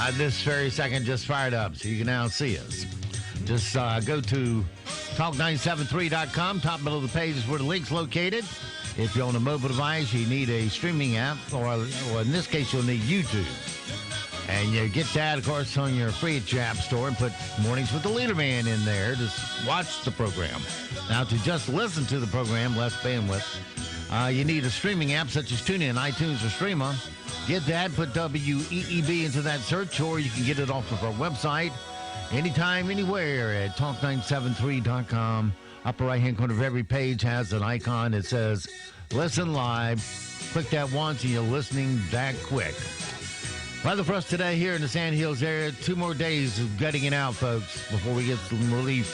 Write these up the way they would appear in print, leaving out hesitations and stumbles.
this very second just fired up, so you can now see us. Just go to talk973.com. Top middle of the page is where the link's located. If you're on a mobile device, you need a streaming app, or in this case, you'll need YouTube. And you get that, of course, on your free at your app store and put Mornings with the Leaderman in there to watch the program. Now, to just listen to the program, less bandwidth, you need a streaming app such as TuneIn, iTunes, or Streama. Get that, put WEEB into that search, or you can get it off of our website anytime, anywhere at talk973.com. Upper right-hand corner of every page has an icon that says Listen Live. Click that once and you're listening that quick. Weather for us today here in the Sand Hills area. 2 more days of getting it out, folks, before we get some relief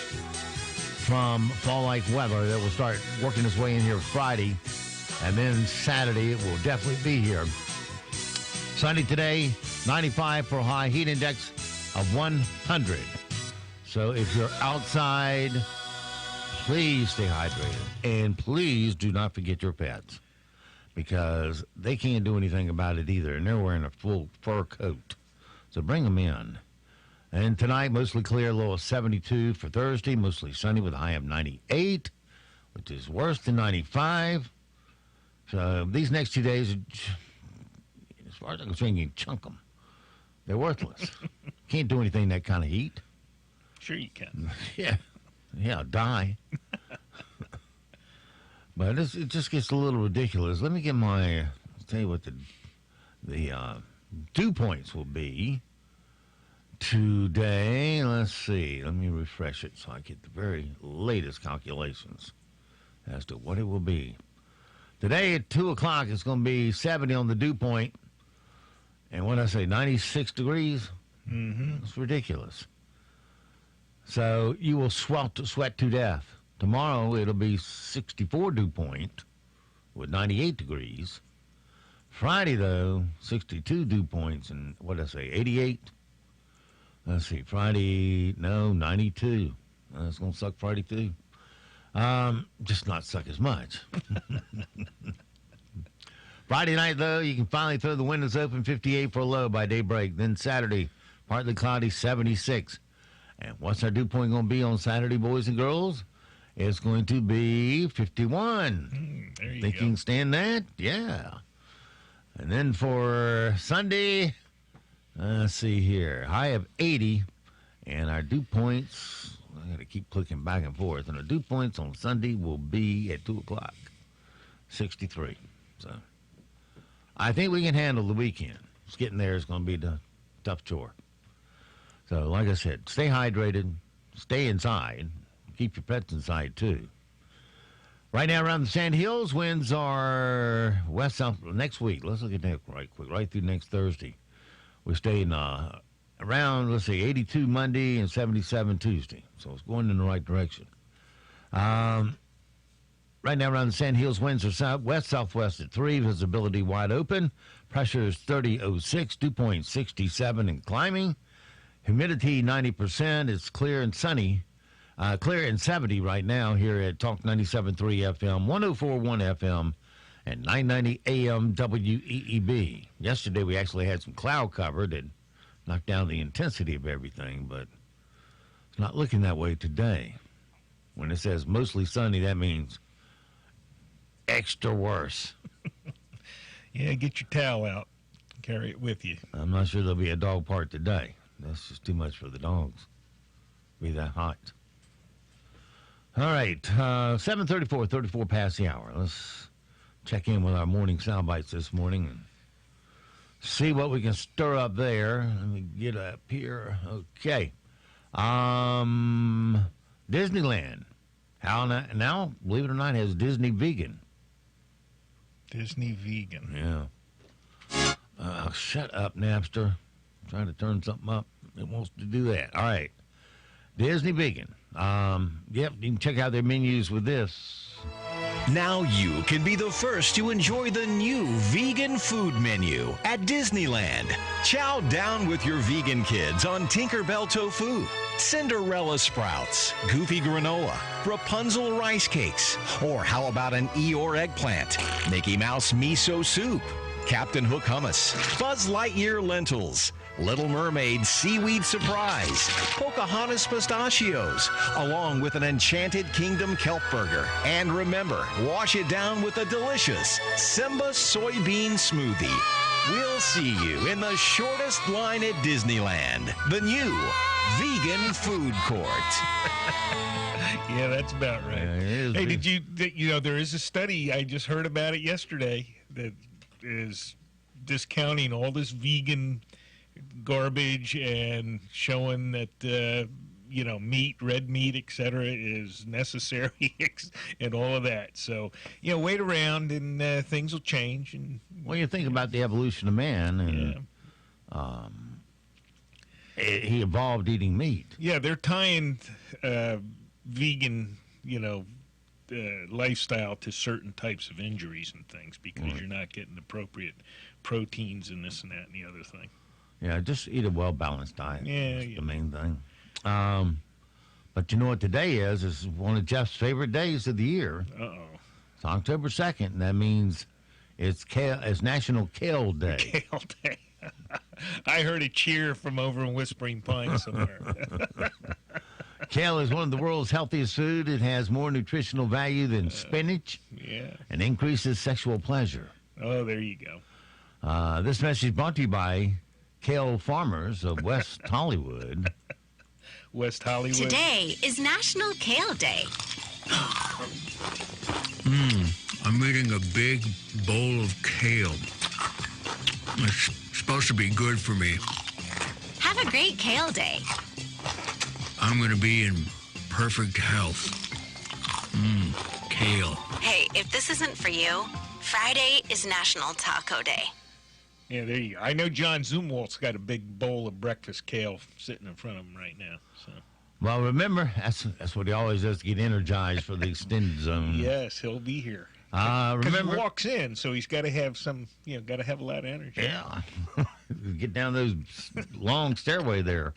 from fall-like weather that will start working its way in here Friday. And then Saturday, it will definitely be here. Sunday today, 95 for a high heat index of 100. So if you're outside, please stay hydrated. And please do not forget your pets, because they can't do anything about it either, and they're wearing a full fur coat. So bring them in. And tonight, mostly clear, low of 72 for Thursday, mostly sunny with a high of 98, which is worse than 95. So these next 2 days, as far as I'm concerned, you can chunk them. They're worthless. Can't do anything in that kind of heat. Sure you can. Yeah, die. But it just gets a little ridiculous. Let me get I'll tell you what the dew points will be today. Let's see. Let me refresh it so I get the very latest calculations as to what it will be. Today at 2 o'clock, it's going to be 70 on the dew point. And what did I say, 96 degrees? Mm-hmm. It's ridiculous. So you will sweat to death. Tomorrow, it'll be 64 dew point with 98 degrees. Friday, though, 62 dew points and, what did I say, 88? Let's see, Friday, 92. It's going to suck Friday, too. Just not suck as much. Friday night, though, you can finally throw the windows open, 58 for a low by daybreak. Then Saturday, partly cloudy, 76. And what's our dew point going to be on Saturday, boys and girls? It's going to be 51. There you Think go. you can stand that? Yeah. And then for Sunday, let's see here, high of 80. And our dew points, I got to keep clicking back and forth. And our dew points on Sunday will be at 2 o'clock, 63. So I think we can handle the weekend. Just getting there is going to be the tough chore. So like I said, stay hydrated, stay inside. Keep your pets inside, too. Right now around the Sand Hills, winds are west-south next week. Let's look at that right quick, right through next Thursday. We're staying around, let's see, 82 Monday and 77 Tuesday. So it's going in the right direction. Right now around the Sand Hills, winds are west-southwest at 3. Visibility wide open. Pressure is 3006, dew point 67 and climbing. Humidity 90%. It's clear and sunny. Clear and 70 right now here at Talk 97.3 FM, 104.1 FM, and 990 AM WEEB. Yesterday we actually had some cloud cover that knocked down the intensity of everything, but it's not looking that way today. When it says mostly sunny, that means extra worse. Yeah, get your towel out. Carry it with you. I'm not sure there'll be a dog park today. That's just too much for the dogs. Be that hot. All right, 7:34, 34 past the hour. Let's check in with our morning sound bites this morning and see what we can stir up there. Let me get up here. Okay. Disneyland. How now, believe it or not, has Disney Vegan. Disney Vegan. Yeah. Shut up, Napster. I'm trying to turn something up. It wants to do that. All right. Disney Vegan. Yep, you can check out their menus with this. Now you can be the first to enjoy the new vegan food menu at Disneyland. Chow down with your vegan kids on Tinkerbell tofu, Cinderella sprouts, Goofy granola, Rapunzel rice cakes, or how about an Eeyore eggplant, Mickey Mouse miso soup, Captain Hook hummus, Buzz Lightyear lentils, Little Mermaid Seaweed Surprise, Pocahontas Pistachios, along with an Enchanted Kingdom Kelp Burger. And remember, wash it down with a delicious Simba Soybean Smoothie. We'll see you in the shortest line at Disneyland, the new Vegan Food Court. Yeah, that's about right. Yeah, Hey, there is a study, I just heard about it yesterday, that is discounting all this vegan garbage and showing that, meat, red meat, etc., is necessary and all of that. So, wait around and things will change. And Well, you think about the evolution of man, and he evolved eating meat. yeah, they're tying vegan, lifestyle to certain types of injuries and things because you're not getting appropriate proteins and this and that and the other thing. Yeah, just eat a well-balanced diet. Yeah, That's yeah. the main thing. But you know what today is? It's one of Jeff's favorite days of the year. Uh-oh. It's October 2nd, and that means it's National Kale Day. Kale Day. I heard a cheer from over in Whispering Pines somewhere. Kale is one of the world's healthiest food. It has more nutritional value than spinach Yeah. and increases sexual pleasure. Oh, there you go. This message brought to you by kale farmers of West Hollywood. West Hollywood. Today is National Kale Day. I'm eating a big bowl of kale. It's supposed to be good for me. Have a great Kale Day. I'm going to be in perfect health. Kale. Hey, if this isn't for you, Friday is National Taco Day. Yeah, there you go. I know John Zumwalt's got a big bowl of breakfast kale sitting in front of him right now. So Well, remember, that's what he always does to get energized for the extended zone. yes, he'll be here. 'Cause Remember, he walks in, so he's got to have got to have a lot of energy. yeah, get down those long stairway there.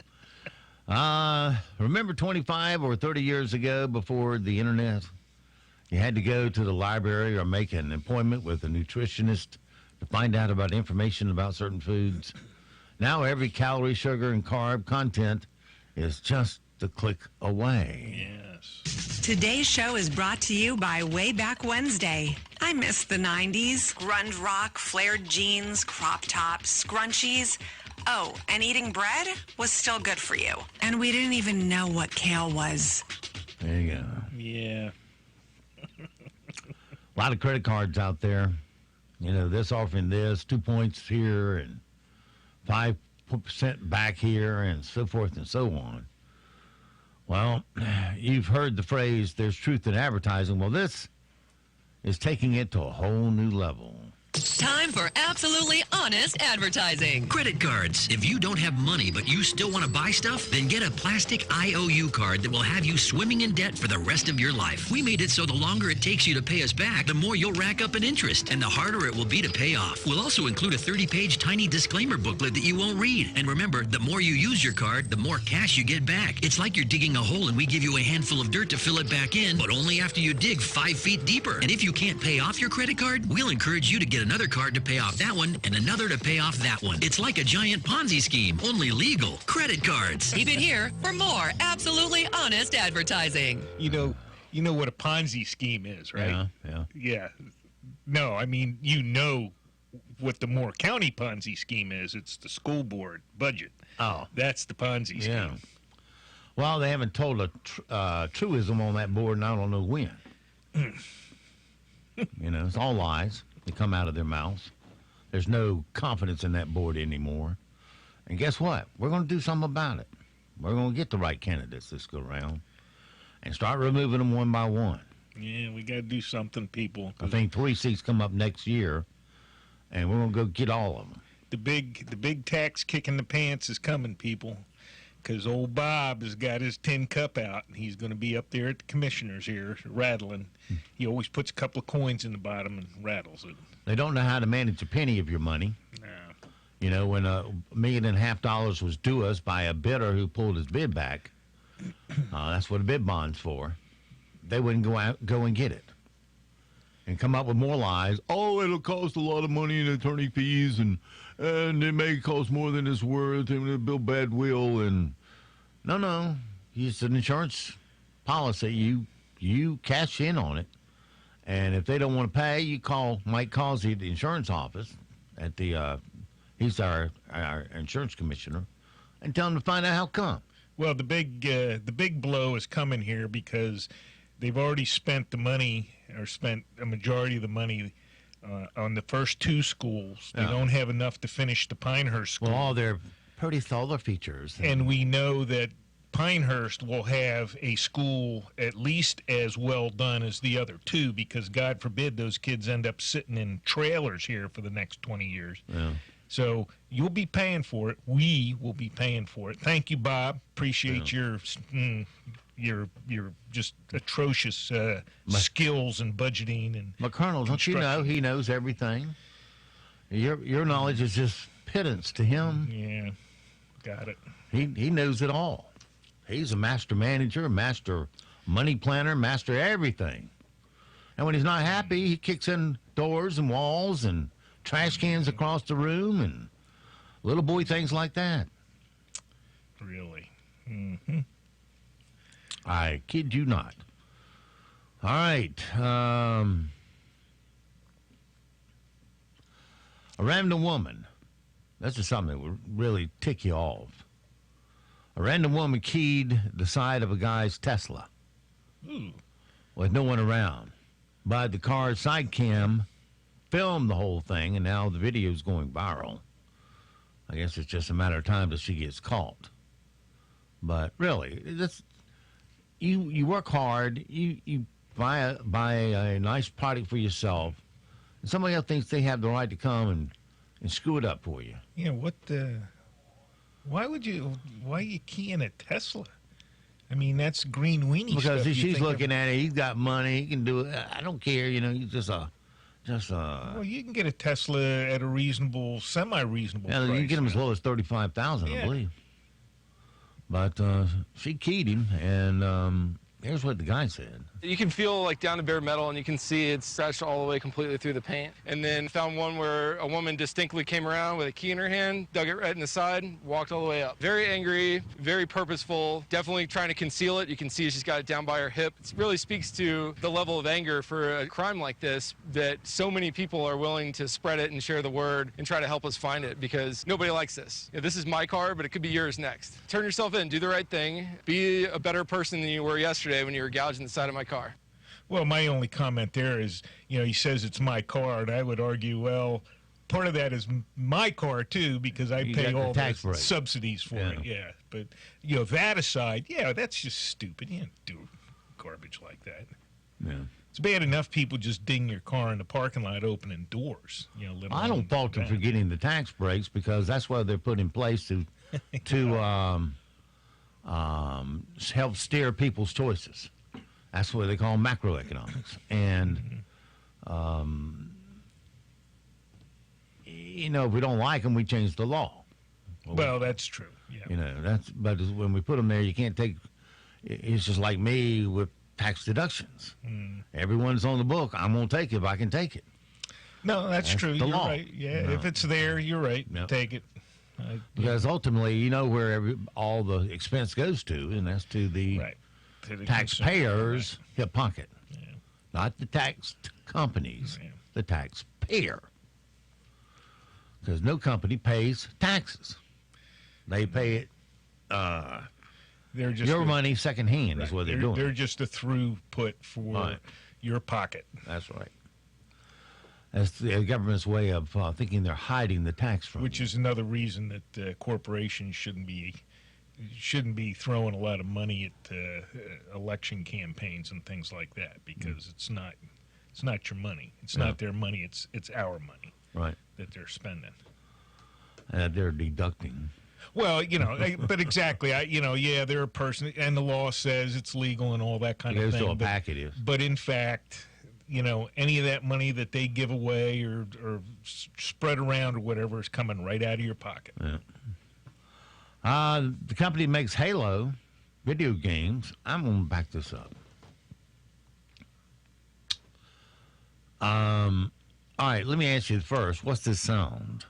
Remember 25 or 30 years ago, before the internet, you had to go to the library or make an appointment with a nutritionist to find out about information about certain foods. Now every calorie, sugar, and carb content is just a click away. Yes. Today's show is brought to you by Way Back Wednesday. I miss the 90s. Grunge rock, flared jeans, crop tops, scrunchies. Oh, and eating bread was still good for you. And we didn't even know what kale was. There you go. Yeah. A lot of credit cards out there. This offering this, 2 points here and 5% back here and so forth and so on. Well, you've heard the phrase, there's truth in advertising. Well, this is taking it to a whole new level. Time for absolutely honest advertising. Credit cards. If you don't have money but you still want to buy stuff, then get a plastic IOU card that will have you swimming in debt for the rest of your life. We made it so the longer it takes you to pay us back, the more you'll rack up in interest and the harder it will be to pay off. We'll also include a 30-page tiny disclaimer booklet that you won't read. And remember, the more you use your card, the more cash you get back. It's like you're digging a hole and we give you a handful of dirt to fill it back in, but only after you dig 5 feet deeper. And if you can't pay off your credit card, we'll encourage you to get another card to pay off that one and another to pay off that one. It's like a giant Ponzi scheme, only legal. Credit cards. Keep it here for more absolutely honest advertising. You know what a Ponzi scheme is, right? Yeah. Yeah. No, I mean, what the Moore County Ponzi scheme is. It's the school board budget. Oh. That's the Ponzi scheme. Yeah. Well, they haven't told a truism on that board, and I don't know when. It's all lies. They come out of their mouths. There's no confidence in that board anymore. And guess what? We're going to do something about it. We're going to get the right candidates this go round and start removing them one by one. Yeah, we got to do something, people. I think 3 seats come up next year, and we're going to go get all of them. The big tax kick in the pants is coming, people, because old Bob has got his tin cup out, and he's going to be up there at the commissioners here rattling. He always puts a couple of coins in the bottom and rattles it. They don't know how to manage a penny of your money. No. When $1.5 million was due us by a bidder who pulled his bid back, that's what a bid bond's for. They wouldn't go and get it and come up with more lies. Oh, it'll cost a lot of money in attorney fees, and and it may cost more than it's worth, and it'll build bad will. And no, it's an insurance policy. You cash in on it, and if they don't want to pay, you call Mike Causey, the insurance office at the. He's our insurance commissioner, and tell him to find out how come. Well, the big blow is coming here because they've already spent the money, or spent a majority of the money on the first two schools. They don't have enough to finish the Pinehurst school. Well, all their pretty solar features. And we know that Pinehurst will have a school at least as well done as the other two, because God forbid those kids end up sitting in trailers here for the next 20 years. Yeah. So you'll be paying for it. We will be paying for it. Thank you, Bob. Appreciate your just atrocious skills and budgeting and. But Colonel, don't you know he knows everything? Your knowledge is just pittance to him. Yeah, got it. He knows it all. He's a master manager, master money planner, master everything. And when he's not happy, he kicks in doors and walls and trash cans across the room and little boy things like that. Really? Mm-hmm. I kid you not. All right. A random woman. This is something that would really tick you off. A random woman keyed the side of a guy's Tesla. Ooh. With no one around. But the car's side cam filmed the whole thing, and now the video's going viral. I guess it's just a matter of time till she gets caught. But really, you work hard, you buy a nice product for yourself, and somebody else thinks they have the right to come and screw it up for you. Yeah, why are you keying a Tesla? I mean, that's green weenie because stuff. She's looking at it, he's got money, he can do it. I don't care, he's just well, you can get a Tesla at a semi-reasonable price. You can get them as low as $35,000, I believe. But she keyed him, and here's what the guy said. You can feel like down to bare metal, and you can see it's stretched all the way completely through the paint. And then found one where a woman distinctly came around with a key in her hand, dug it right in the side, walked all the way up. Very angry, very purposeful, definitely trying to conceal it. You can see she's got it down by her hip. It really speaks to the level of anger for a crime like this, that so many people are willing to spread it and share the word and try to help us find it, because nobody likes this. This is my car, but it could be yours next. Turn yourself in, do the right thing, be a better person than you were yesterday when you were gouging the side of my car. Well, my only comment there is, he says it's my car, and I would argue, well, part of that is my car too, because I pay all the subsidies for it. Yeah, but that aside, that's just stupid. You don't do garbage like that. Yeah, it's bad enough people just ding your car in the parking lot, opening doors. I don't fault them for getting the tax breaks, because that's what they're put in place to help steer people's choices. That's what they call macroeconomics. And, if we don't like them, we change the law. Well, that's true. Yeah. But when we put them there, you can't take, it's just like me with tax deductions. Everyone's on the book. I'm going to take it if I can take it. No, that's true. You're law. right. Yeah, if it's there, you're right. Yep. Take it. Because ultimately, where all the expense goes to, and that's to the taxpayers' hip pocket. Yeah. Not the tax companies, the taxpayer. Because no company pays taxes. They pay it, they're just your money secondhand is what they're doing. They're just a throughput for your pocket. That's right. That's the government's way of thinking they're hiding the tax from Which is another reason that corporations shouldn't be throwing a lot of money at election campaigns and things like that, because it's not your money. It's not their money. It's our money. Right. That they're spending. They're deducting. Well, but exactly. They're a person, and the law says it's legal and all that kind of thing. There's still a packet. But in fact, any of that money that they give away or spread around or whatever is coming right out of your pocket. Yeah. The company makes Halo video games. I'm going to back this up. All right, let me ask you first. What's this sound?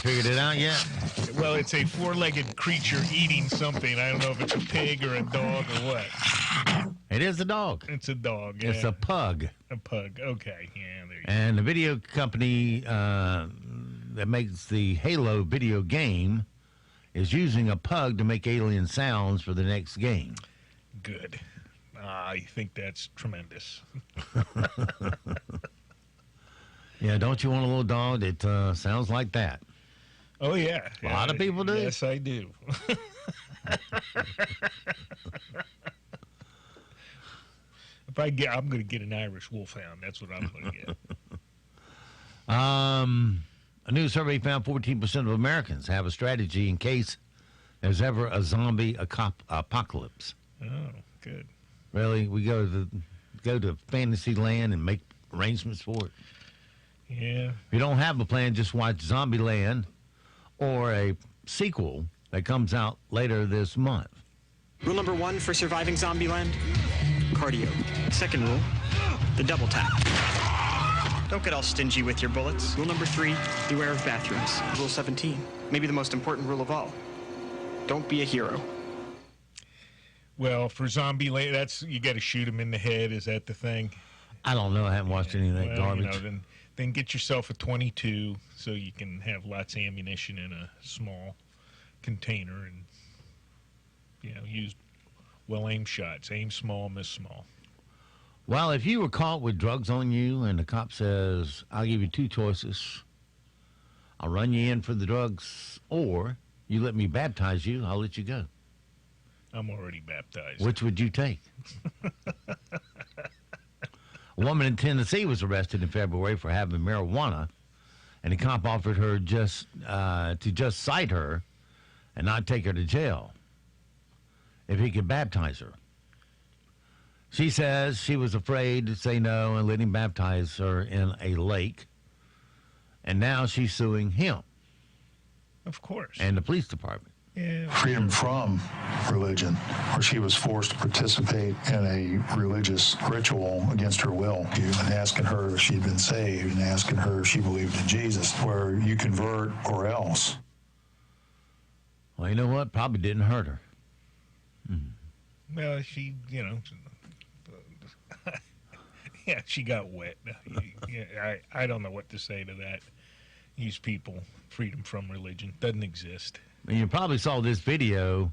Figured it out yet? Well, it's a four-legged creature eating something. I don't know if it's a pig or a dog or what. It is a dog. It's a dog, yeah. It's a pug. A pug, okay. Yeah, there you go. And the video company that makes the Halo video game is using a pug to make alien sounds for the next game. Good. I think that's tremendous. Yeah, don't you want a little dog that sounds like that? Oh, yeah. A lot of people do. Yes, I do. I'm going to get an Irish wolfhound. That's what I'm going to get. A new survey found 14% of Americans have a strategy in case there's ever a zombie apocalypse. Oh, good. Really? We go to fantasy land and make arrangements for it? Yeah. If you don't have a plan, just watch Zombieland or a sequel that comes out later this month. Rule number 1 for surviving Zombieland, cardio. Second rule, the double tap. Don't get all stingy with your bullets. Rule number 3, beware of bathrooms. Rule 17, maybe the most important rule of all. Don't be a hero. Well, for Zombieland, that's you got to shoot him in the head. Is that the thing? I don't know. I haven't watched any of that garbage. Then get yourself a 22 so you can have lots of ammunition in a small container and, use well-aimed shots. Aim small, miss small. Well, if you were caught with drugs on you and the cop says, I'll give you 2 choices. I'll run you in for the drugs, or you let me baptize you, I'll let you go. I'm already baptized. Which would you take? A woman in Tennessee was arrested in February for having marijuana, and the cop offered her to just cite her and not take her to jail if he could baptize her. She says she was afraid to say no and let him baptize her in a lake, and now she's suing him. Of course. And the police department. Yeah. Freedom from religion, where she was forced to participate in a religious ritual against her will. And asking her if she'd been saved and asking her if she believed in Jesus, where you convert or else. Well, you know what? Probably didn't hurt her. Well, she, yeah, she got wet. Yeah, I don't know what to say to that. These people, freedom from religion, doesn't exist. And you probably saw this video.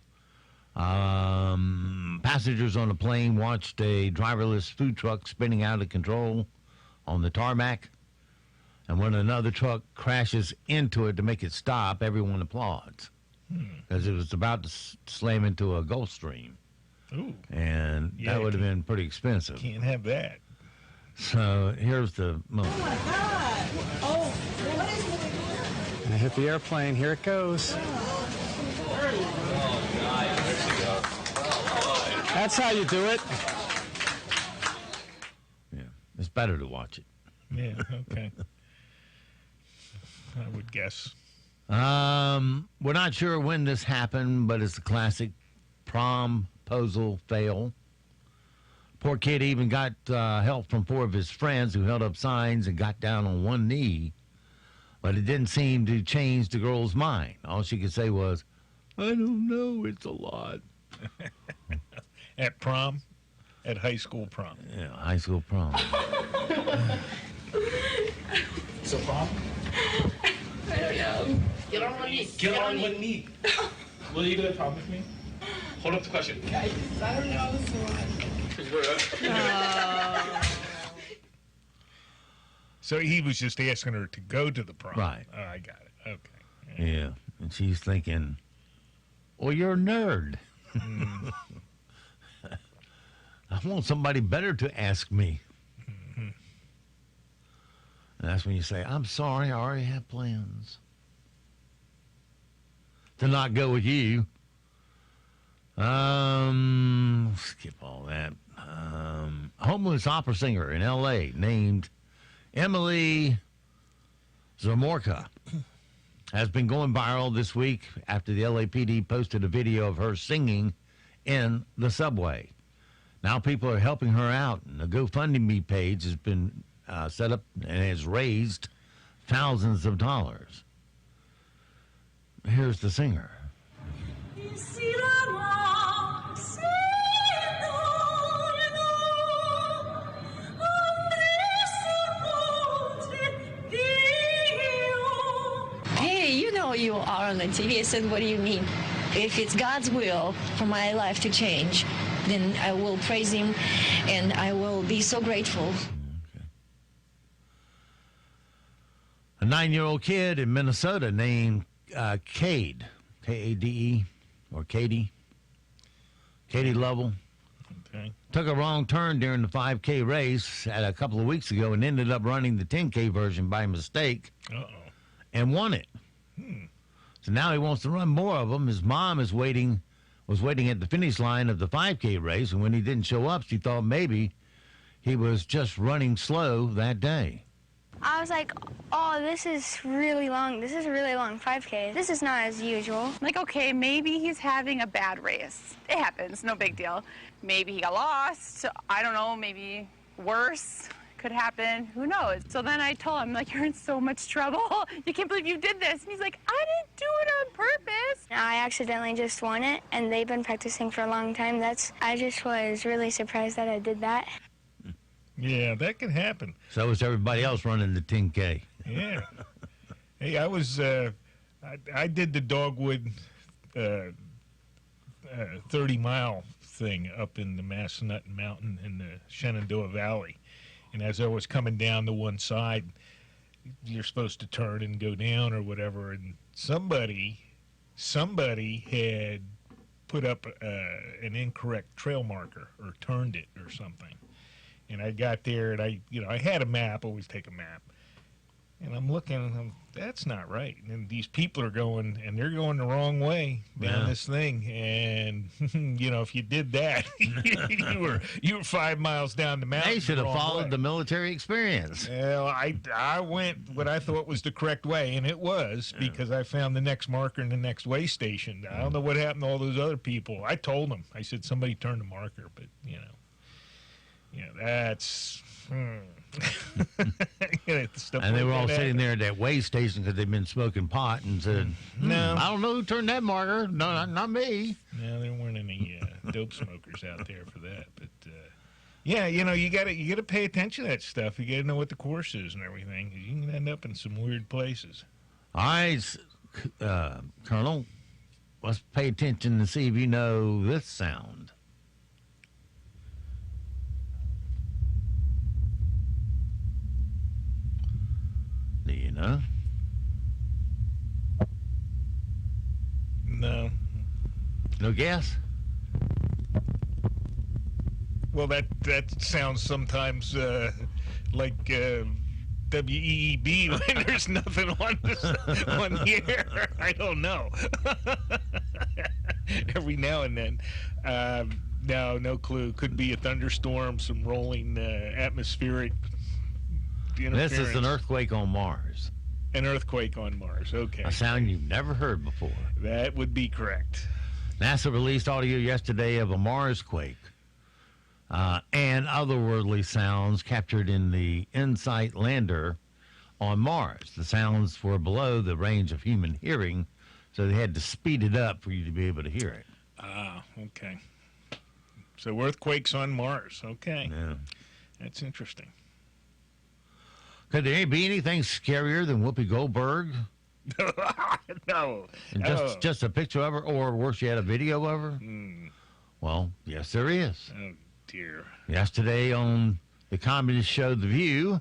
Passengers on a plane watched a driverless food truck spinning out of control on the tarmac. And when another truck crashes into it to make it stop, everyone applauds. Because it was about to slam into a Gulf Stream. Ooh. And that would have been pretty expensive. Can't have that. So here's the moment. Oh, my God. Oh, what is it? And I hit the airplane. Here it goes. That's how you do it. Yeah, it's better to watch it. Yeah, okay. I would guess. We're not sure when this happened, but it's a classic promposal fail. Poor kid even got help from 4 of his friends who held up signs and got down on one knee, but it didn't seem to change the girl's mind. All she could say was, I don't know, it's a lot. At prom? At high school prom? Yeah, high school prom. So prom? I don't know. Get on one knee. Get on one knee. Will you go to prom with me? Hold up the question. Guys, I don't know. This is a lot. So he was just asking her to go to the prom. Right. Oh, I got it. Okay. Yeah, and she's thinking, well, you're a nerd. I want somebody better to ask me. And that's when you say, I'm sorry, I already have plans to not go with you. Skip all that. A homeless opera singer in L.A. named Emily Zamorka has been going viral this week after the LAPD posted a video of her singing in the subway. Now people are helping her out, and a GoFundMe page has been set up and has raised thousands of dollars. Here's the singer. Hey, you know you are on the TV. I said, what do you mean? If it's God's will for my life to change, then I will praise him and I will be so grateful. Okay. A 9-year-old kid in Minnesota named Cade, K-A-D-E, or Katie Lovell, took a wrong turn during the 5K race a couple of weeks ago and ended up running the 10K version by mistake and won it. So now he wants to run more of them. His mom was waiting at the finish line of the 5K race, and when he didn't show up, she thought maybe he was just running slow that day. I was like, oh, this is really long. This is a really long 5K. This is not as usual. Like, okay, maybe he's having a bad race. It happens, no big deal. Maybe he got lost. I don't know, maybe worse could happen. Who knows? So then I told him, like, you're in so much trouble. You can't believe you did this. And he's like, I didn't do it on purpose. I accidentally just won it, and they've been practicing for a long time. I just was really surprised that I did that. Yeah, that can happen. So was everybody else running the 10K. Yeah. Hey, I was, I did the Dogwood 30-mile thing up in the Massanutten Mountain in the Shenandoah Valley. And as I was coming down to one side, you're supposed to turn and go down or whatever, and somebody had put up an incorrect trail marker or turned it or something. And I got there, and I had a map, always take a map. And I'm looking, and that's not right. And these people are going, and they're going the wrong way down this thing. And, if you did that, you were 5 miles down the mountain. They should have followed the military experience. Well, I went what I thought was the correct way, and it was, because I found the next marker in the next way station. I don't know what happened to all those other people. I told them. I said, somebody turned the marker, but, that's... And they were all sitting there at that way station because they'd been smoking pot and said, "No, I don't know who turned that marker. No, not me." No, there weren't any dope smokers out there for that. But you got to pay attention to that stuff. You got to know what the course is and everything. You can end up in some weird places. All right, Colonel, let's pay attention to see if you know this sound. Do you know? No. No guess? Well, that sounds sometimes like WEEB when there's nothing on here. I don't know. Every now and then. No clue. Could be a thunderstorm, some rolling atmospheric interference. This is an earthquake on Mars. An earthquake on Mars, okay. A sound you've never heard before. That would be correct. NASA released audio yesterday of a Mars quake and otherworldly sounds captured in the InSight lander on Mars. The sounds were below the range of human hearing, so they had to speed it up for you to be able to hear it. Ah, okay. So earthquakes on Mars, okay. Yeah. That's interesting. Could there be anything scarier than Whoopi Goldberg? No. And just a picture of her, or worse yet, a video of her? Well, yes, there is. Oh, dear. Yesterday on the comedy show The View,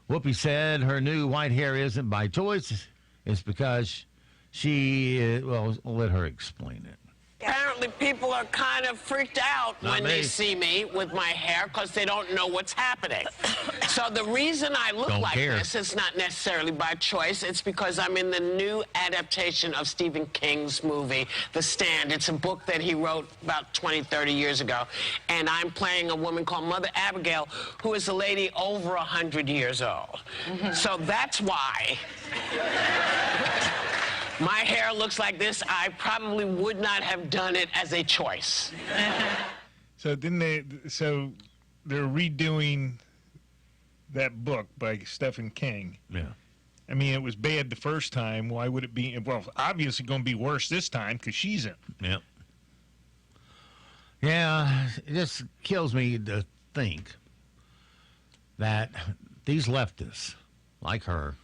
Whoopi said her new white hair isn't by choice. It's because she, well, I'll let her explain it. Apparently, people are kind of freaked out when they see me with my hair because they don't know what's happening. So the reason I look like this is not necessarily by choice. It's because I'm in the new adaptation of Stephen King's movie, The Stand. It's a book that he wrote about 20, 30 years ago. And I'm playing a woman called Mother Abigail, who is a lady over 100 years old. So that's why my hair looks like this, I probably would not have done it as a choice. So they're redoing that book by Stephen King. Yeah. I mean, it was bad the first time. Why would it be? Well, obviously going to be worse this time because she's in. Yeah. Yeah, it just kills me to think that these leftists, like her,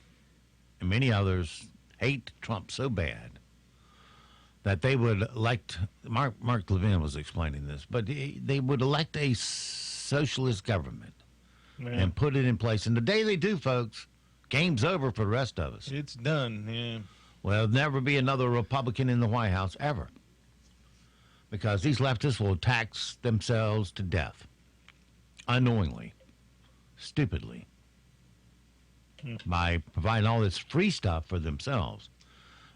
and many others, hate Trump so bad that they would elect, Mark Levin was explaining this, but they would elect a socialist government and put it in place. And the day they do, folks, game's over for the rest of us. It's done, yeah. Well, there'll never be another Republican in the White House, ever. Because these leftists will tax themselves to death. Unknowingly. Stupidly. By providing all this free stuff for themselves.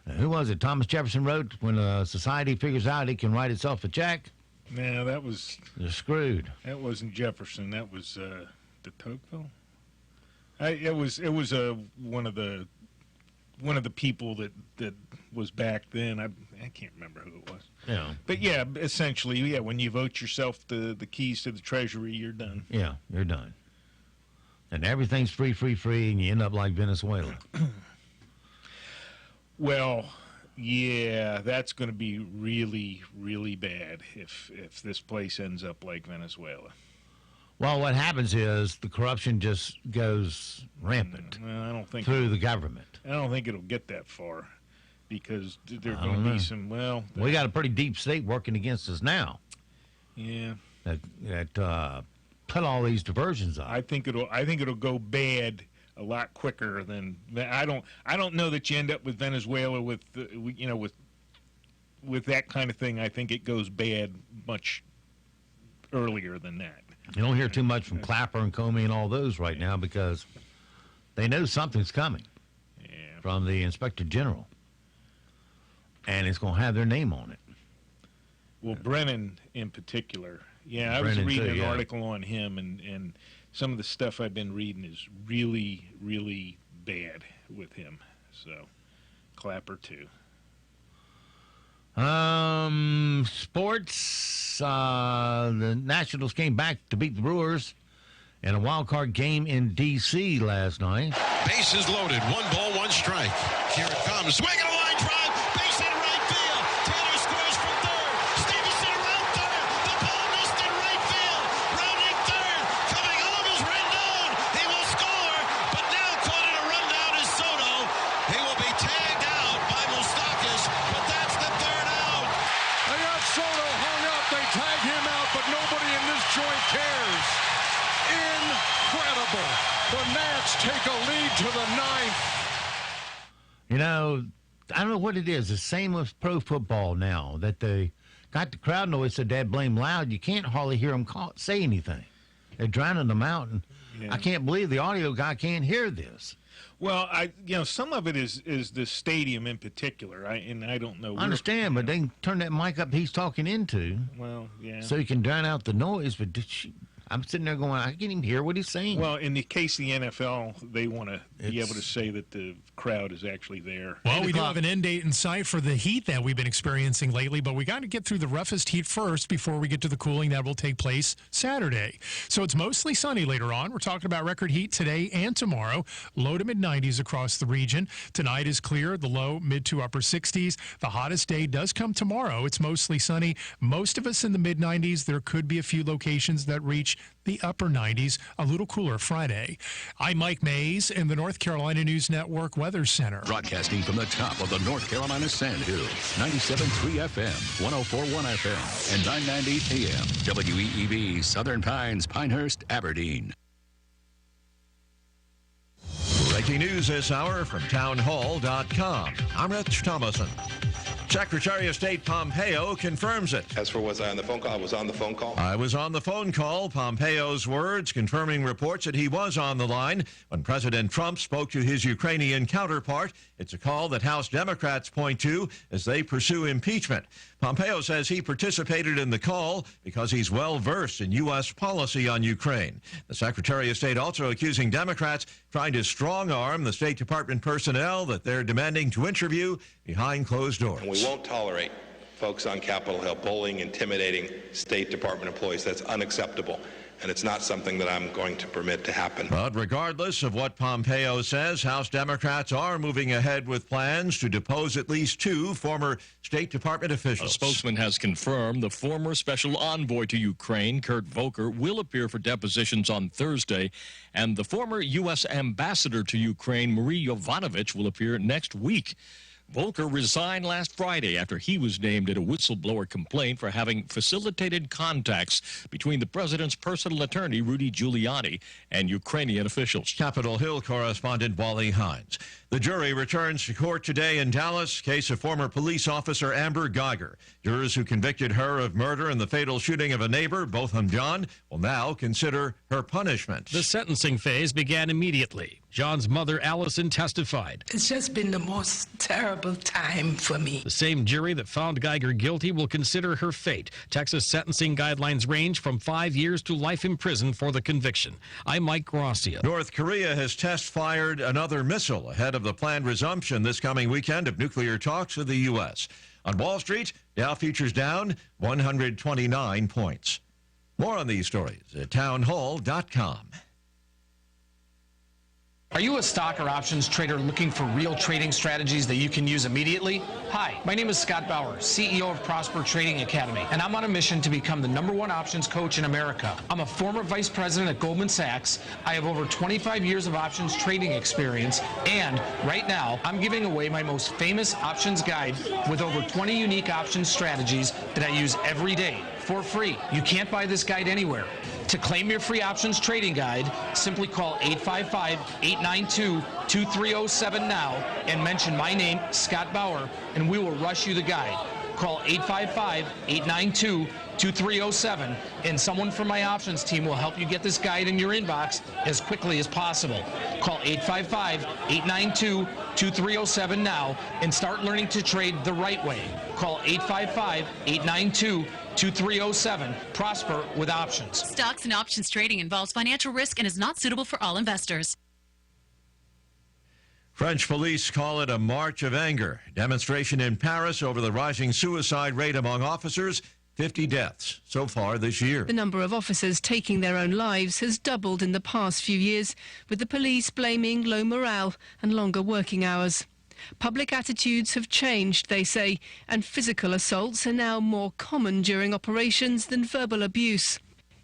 And who was it? Thomas Jefferson wrote, when a society figures out it can write itself a check. No, that was... They're screwed. That wasn't Jefferson. That was de Tocqueville. It was one of the people that was back then. I can't remember who it was. Yeah. But yeah, essentially, yeah. When you vote yourself the keys to the treasury, you're done. Yeah, you're done. And everything's free, and you end up like Venezuela. Well, yeah, that's going to be really, really bad if this place ends up like Venezuela. Well, what happens is the corruption just goes rampant I don't think through the government. I don't think it'll get that far because there are going to be some, we got a pretty deep state working against us now. Yeah. That put all these diversions up. I think it'll go bad a lot quicker than I don't know that you end up with Venezuela with that kind of thing. I think it goes bad much earlier than that. You don't hear too much from Clapper and Comey and all those right now because they know something's coming from the Inspector General. And it's going to have their name on it. Well, Brennan in particular. Yeah, I was reading an article on him, and some of the stuff I've been reading is really, really bad with him. So, Clapper, too. Sports, the Nationals came back to beat the Brewers in a wild card game in D.C. last night. Bases loaded, 1 ball, 1 strike. Here it comes, swing and a line drive, base hit right field. Taylor scores from third. Stevenson around third. The ball missed in right field. Rounding third, coming home is Rendon. He will score, but now caught in a rundown is Soto. He will be tagged out by Moustakas, but that's the third out. They got Soto hung up. They tag him out, but nobody in this joint cares. Incredible. The Nats take a lead to the 9th. You know, I don't know what it is. The same with pro football now, that they got the crowd noise so dead blame loud, you can't hardly hear them say anything. They're drowning them out, and I can't believe the audio guy can't hear this. Well, some of it is the stadium in particular, I don't know. I understand, but they can turn that mic up he's talking into. Well, yeah. So you can drown out the noise, but I'm sitting there going, I can't even hear what he's saying. Well, in the case of the NFL, they want to be able to say that the crowd is actually there. Well, we do have an end date in sight for the heat that we've been experiencing lately, but we got to get through the roughest heat first before we get to the cooling that will take place Saturday. So it's mostly sunny later on. We're talking about record heat today and tomorrow. Low to mid-90s across the region. Tonight is clear, the low mid to upper 60s. The hottest day does come tomorrow. It's mostly sunny. Most of us in the mid-90s. There could be a few locations that reach the upper 90s, a little cooler Friday. I'm Mike Mays in the North Carolina News Network Weather Center. Broadcasting from the top of the North Carolina Sand Hills, 97.3 FM, 104.1 FM, and 990 AM, WEEB, Southern Pines, Pinehurst, Aberdeen. Breaking news this hour from townhall.com. I'm Rich Thomason. Secretary of State Pompeo confirms it. As for was I on the phone call? I was on the phone call. I was on the phone call. Pompeo's words confirming reports that he was on the line when President Trump spoke to his Ukrainian counterpart. It's a call that House Democrats point to as they pursue impeachment. Pompeo says he participated in the call because he's well-versed in U.S. policy on Ukraine. The Secretary of State also accusing Democrats trying to strong-arm the State Department personnel that they're demanding to interview behind closed doors. And we won't tolerate folks on Capitol Hill bullying, intimidating State Department employees. That's unacceptable. And it's not something that I'm going to permit to happen. But regardless of what Pompeo says, House Democrats are moving ahead with plans to depose at least 2 former State Department officials. A spokesman has confirmed the former special envoy to Ukraine, Kurt Volker, will appear for depositions on Thursday, and the former U.S. ambassador to Ukraine, Marie Yovanovitch, will appear next week. Volker resigned last Friday after he was named in a whistleblower complaint for having facilitated contacts between the president's personal attorney, Rudy Giuliani, and Ukrainian officials. Capitol Hill correspondent Wally Hines. The jury returns to court today in Dallas, case of former police officer Amber Geiger. Jurors who convicted her of murder in the fatal shooting of a neighbor, Botham John, will now consider her punishment. The sentencing phase began immediately. John's mother, Allison, testified. It's just been the most terrible time for me. The same jury that found Geiger guilty will consider her fate. Texas sentencing guidelines range from 5 years to life in prison for the conviction. I'm Mike Gracia. North Korea has test-fired another missile ahead of the planned resumption this coming weekend of nuclear talks with the U.S. On Wall Street, Dow futures down 129 points. More on these stories at townhall.com. Are you a stock or options trader looking for real trading strategies that you can use immediately? Hi, my name is Scott Bauer, CEO of Prosper Trading Academy, and I'm on a mission to become the #1 options coach in America. I'm a former vice president at Goldman Sachs. I have over 25 years of options trading experience, and right now, I'm giving away my most famous options guide with over 20 unique options strategies that I use every day for free. You can't buy this guide anywhere. To claim your free options trading guide, simply call 855-892-2307 now and mention my name, Scott Bauer, and we will rush you the guide. Call 855-892-2307, and someone from my options team will help you get this guide in your inbox as quickly as possible. Call 855-892-2307 now and start learning to trade the right way. Call 855-892-2307. Prosper with options. Stocks and options trading involves financial risk and is not suitable for all investors. French police call it a march of anger. Demonstration in Paris over the rising suicide rate among officers. 50 deaths so far this year. The number of officers taking their own lives has doubled in the past few years, with the police blaming low morale and longer working hours. Public attitudes have changed, they say, and physical assaults are now more common during operations than verbal abuse.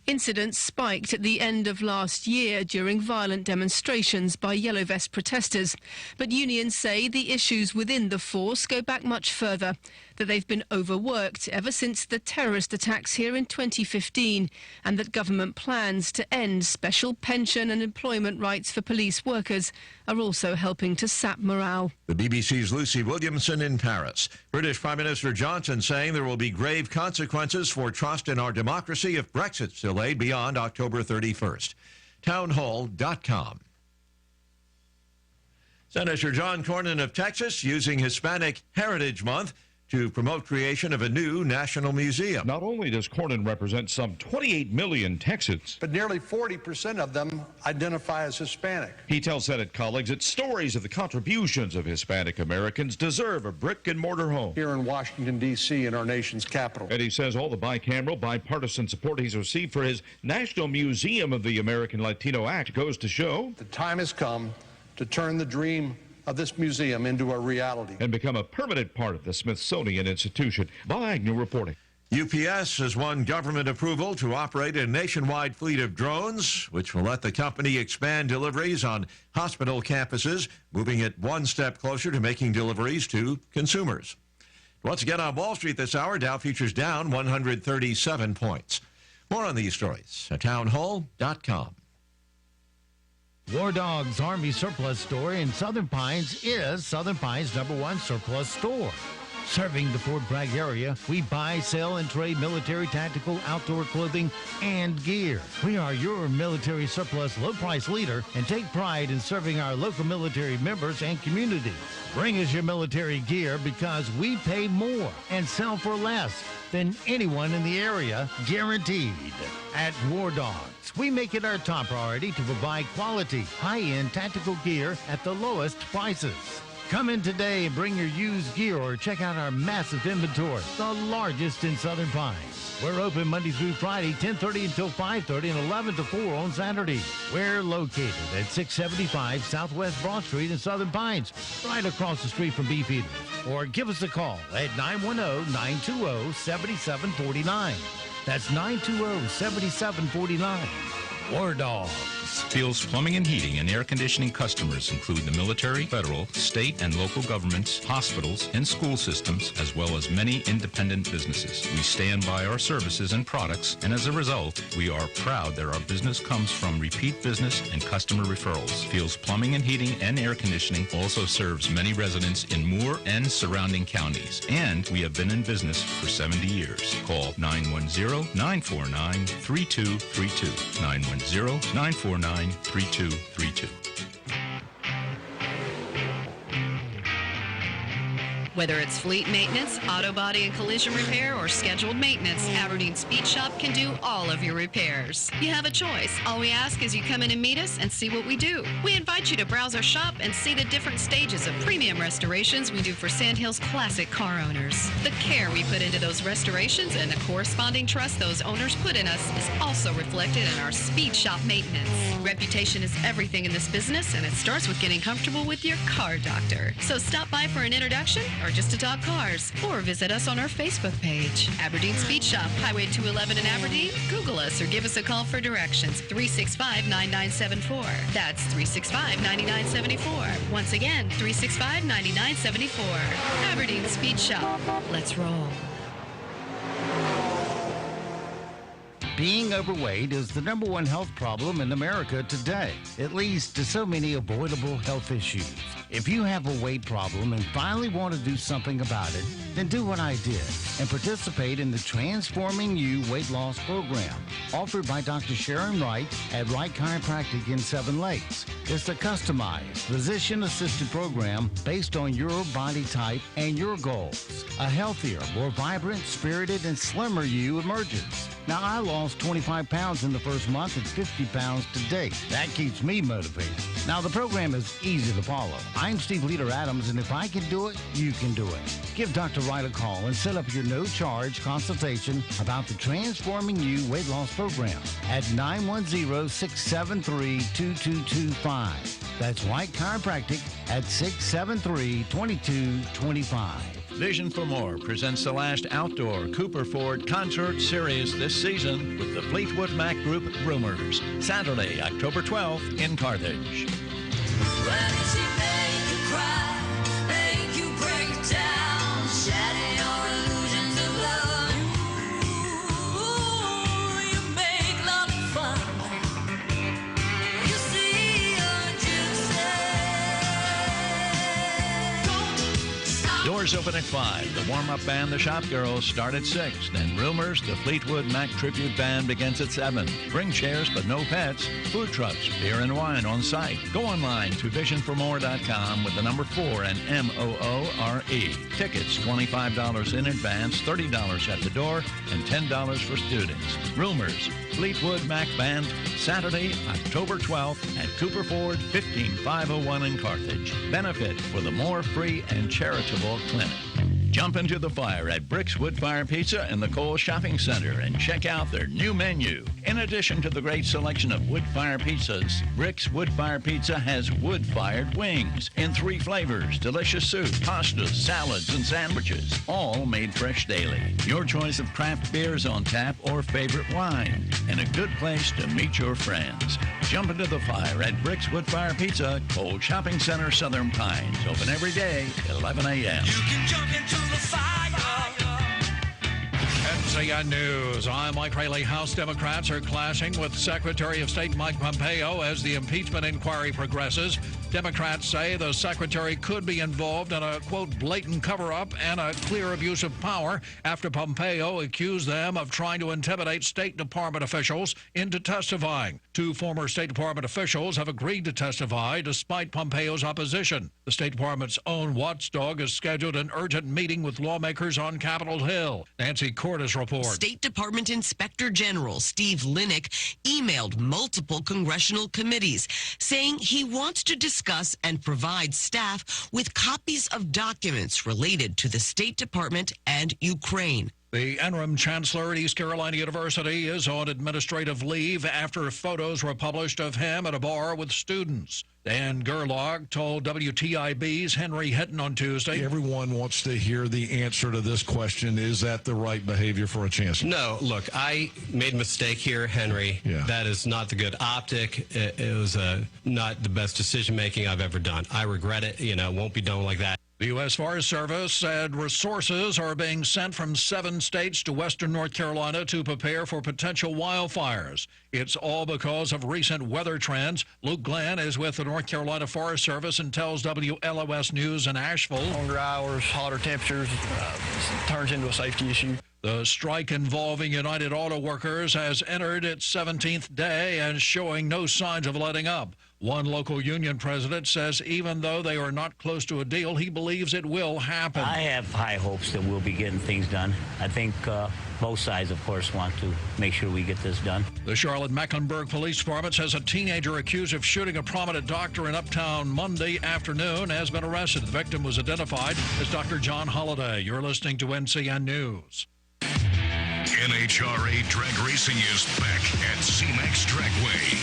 Incidents spiked at the end of last year during violent demonstrations by Yellow Vest protesters. But unions say the issues within the force go back much further, that they've been overworked ever since the terrorist attacks here in 2015, and that government plans to end special pension and employment rights for police workers are also helping to sap morale. The BBC's Lucy Williamson in Paris. British Prime Minister Johnson saying there will be grave consequences for trust in our democracy if Brexit's delayed beyond October 31st. Townhall.com. Senator John Cornyn of Texas using Hispanic Heritage Month to promote creation of a new national museum. Not only does Cornyn represent some 28 million Texans, but nearly 40% of them identify as Hispanic. He tells Senate colleagues that stories of the contributions of Hispanic Americans deserve a brick-and-mortar home here in Washington, D.C., in our nation's capital. And he says all the bicameral, bipartisan support he's received for his National Museum of the American Latino Act goes to show the time has come to turn the dream of this museum into a reality and become a permanent part of the Smithsonian Institution. Bob Agnew reporting. UPS has won government approval to operate a nationwide fleet of drones, which will let the company expand deliveries on hospital campuses, moving it one step closer to making deliveries to consumers. Once again on Wall Street this hour, Dow futures down 137 points. More on these stories at townhall.com. War Dog's Army Surplus Store in Southern Pines is Southern Pines' #1 surplus store. Serving the Fort Bragg area, we buy, sell, and trade military, tactical, outdoor clothing, and gear. We are your military surplus low-price leader and take pride in serving our local military members and community. Bring us your military gear because we pay more and sell for less than anyone in the area, guaranteed. At War Dogs, we make it our top priority to provide quality, high-end tactical gear at the lowest prices. Come in today and bring your used gear or check out our massive inventory, the largest in Southern Pines. We're open Monday through Friday, 10:30 until 5:30 and 11 to 4 on Saturday. We're located at 675 Southwest Broad Street in Southern Pines, right across the street from Beefeaters. Or give us a call at 910-920-7749. That's 920-7749. War Dogs. Fields Plumbing and Heating and Air Conditioning customers include the military, federal, state, and local governments, hospitals, and school systems, as well as many independent businesses. We stand by our services and products, and as a result, we are proud that our business comes from repeat business and customer referrals. Fields Plumbing and Heating and Air Conditioning also serves many residents in Moore and surrounding counties, and we have been in business for 70 years. Call 910-949-3232. 910-949-3232. Whether it's fleet maintenance, auto body and collision repair, or scheduled maintenance, Aberdeen Speed Shop can do all of your repairs. You have a choice. All we ask is you come in and meet us and see what we do. We invite you to browse our shop and see the different stages of premium restorations we do for Sandhills classic car owners. The care we put into those restorations and the corresponding trust those owners put in us is also reflected in our Speed Shop maintenance. Reputation is everything in this business, and it starts with getting comfortable with your car doctor. So stop by for an introduction or just to talk cars, or visit us on our Facebook page. Aberdeen Speed Shop, Highway 211 in Aberdeen. Google us or give us a call for directions, 365-9974. That's 365-9974. Once again, 365-9974. Aberdeen Speed Shop. Let's roll. Being overweight is the #1 health problem in America today. It leads to so many avoidable health issues. If you have a weight problem and finally want to do something about it, then do what I did and participate in the Transforming You Weight Loss Program offered by Dr. Sharon Wright at Wright Chiropractic in Seven Lakes. It's a customized, physician-assisted program based on your body type and your goals. A healthier, more vibrant, spirited, and slimmer you emerges. Now, I lost 25 pounds in the first month and 50 pounds to date. That keeps me motivated. Now, the program is easy to follow. I'm Steve Leader Adams, and if I can do it, you can do it. Give Dr. Wright a call and set up your no-charge consultation about the Transforming You Weight Loss Program at 910-673-2225. That's Wright Chiropractic at 673-2225. Vision for More presents the last outdoor Cooper Ford concert series this season with the Fleetwood Mac group Rumors, Saturday, October 12th in Carthage. Doors open at 5. The warm-up band, the Shop Girls, start at 6. Then Rumors, the Fleetwood Mac Tribute Band, begins at 7. Bring chairs but no pets. Food trucks, beer and wine on site. Go online to visionformore.com with the number 4 and MOORE. Tickets, $25 in advance, $30 at the door, and $10 for students. Rumors, Fleetwood Mac Band, Saturday, October 12th at Cooper Ford, 15501 in Carthage. Benefit for the More Free and Charitable Clinic. Jump into the fire at Brick's Wood Fire Pizza in the Cole Shopping Center and check out their new menu. In addition to the great selection of wood fire pizzas, Brick's Wood Fire Pizza has wood-fired wings in 3 flavors, delicious soup, pastas, salads, and sandwiches, all made fresh daily. Your choice of craft beers on tap or favorite wine, and a good place to meet your friends. Jump into the fire at Brick's Wood Fire Pizza, Cole Shopping Center, Southern Pines. Open every day at 11 a.m. You can jump into the fire. At NCN News. I'm Mike Rayleigh. House Democrats are clashing with Secretary of State Mike Pompeo as the impeachment inquiry progresses. Democrats say the secretary could be involved in a, quote, blatant cover-up and a clear abuse of power after Pompeo accused them of trying to intimidate State Department officials into testifying. Two former State Department officials have agreed to testify despite Pompeo's opposition. The State Department's own watchdog has scheduled an urgent meeting with lawmakers on Capitol Hill. Nancy Cordes reports. State Department Inspector General Steve Linick emailed multiple congressional committees saying he wants to discuss and provide staff with copies of documents related to the State Department and Ukraine. The interim chancellor at East Carolina University is on administrative leave after photos were published of him at a bar with students. Dan Gerlach told WTIB's Henry Hinton on Tuesday. Everyone wants to hear the answer to this question. Is that the right behavior for a chancellor? No, look, I made a mistake here, Henry. Yeah. That is not the good optic. It was not the best decision-making I've ever done. I regret it. Won't be done like that. The U.S. Forest Service said resources are being sent from 7 states to western North Carolina to prepare for potential wildfires. It's all because of recent weather trends. Luke Glenn is with the North Carolina Forest Service and tells WLOS News in Asheville. Longer hours, hotter temperatures turns into a safety issue. The strike involving United Auto Workers has entered its 17th day and showing no signs of letting up. One local union president says even though they are not close to a deal, he believes it will happen. I have high hopes that we'll be getting things done. I think both sides, of course, want to make sure we get this done. The Charlotte-Mecklenburg Police Department says a teenager accused of shooting a prominent doctor in Uptown Monday afternoon has been arrested. The victim was identified as Dr. John Holliday. You're listening to NCN News. NHRA drag racing is back at CMAX Dragway.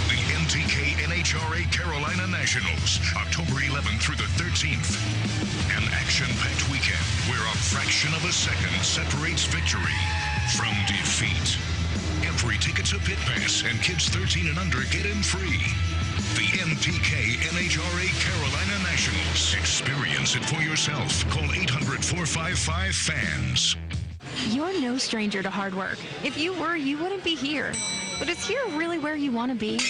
The MTK NHRA Carolina Nationals, October 11th through the 13th. An action-packed weekend where a fraction of a second separates victory from defeat. Every ticket's a pit pass, and kids 13 and under get in free. The MTK NHRA Carolina Nationals. Experience it for yourself. Call 800-455-FANS. You're no stranger to hard work. If you were, you wouldn't be here. But is here really where you want to be?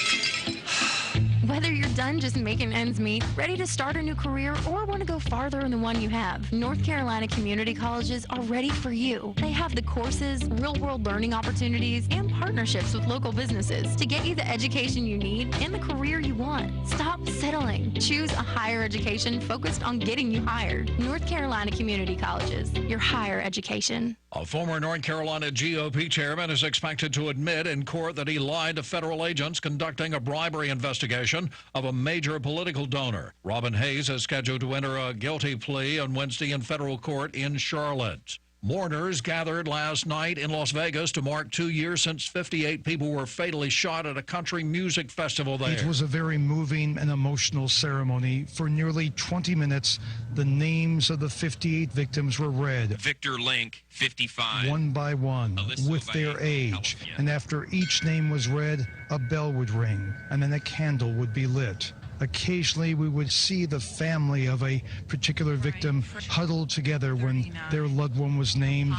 Whether you're done just making ends meet, ready to start a new career, or want to go farther in the one you have, North Carolina community colleges are ready for you. They have the courses, real-world learning opportunities, and partnerships with local businesses to get you the education you need and the career you want. Stop settling. Choose a higher education focused on getting you hired. North Carolina Community Colleges, your higher education. A former North Carolina GOP chairman is expected to admit in court that he lied to federal agents conducting a bribery investigation of a major political donor. Robin Hayes is scheduled to enter a guilty plea on Wednesday in federal court in Charlotte. Mourners gathered last night in Las Vegas to mark 2 years since 58 people were fatally shot at a country music festival there. It was a very moving and emotional ceremony. For nearly 20 minutes, the names of the 58 victims were read. Victor Link, 55. One by one, with their age. And after each name was read, a bell would ring, and then a candle would be lit. Occasionally, we would see the family of a particular victim huddled together when their loved one was named.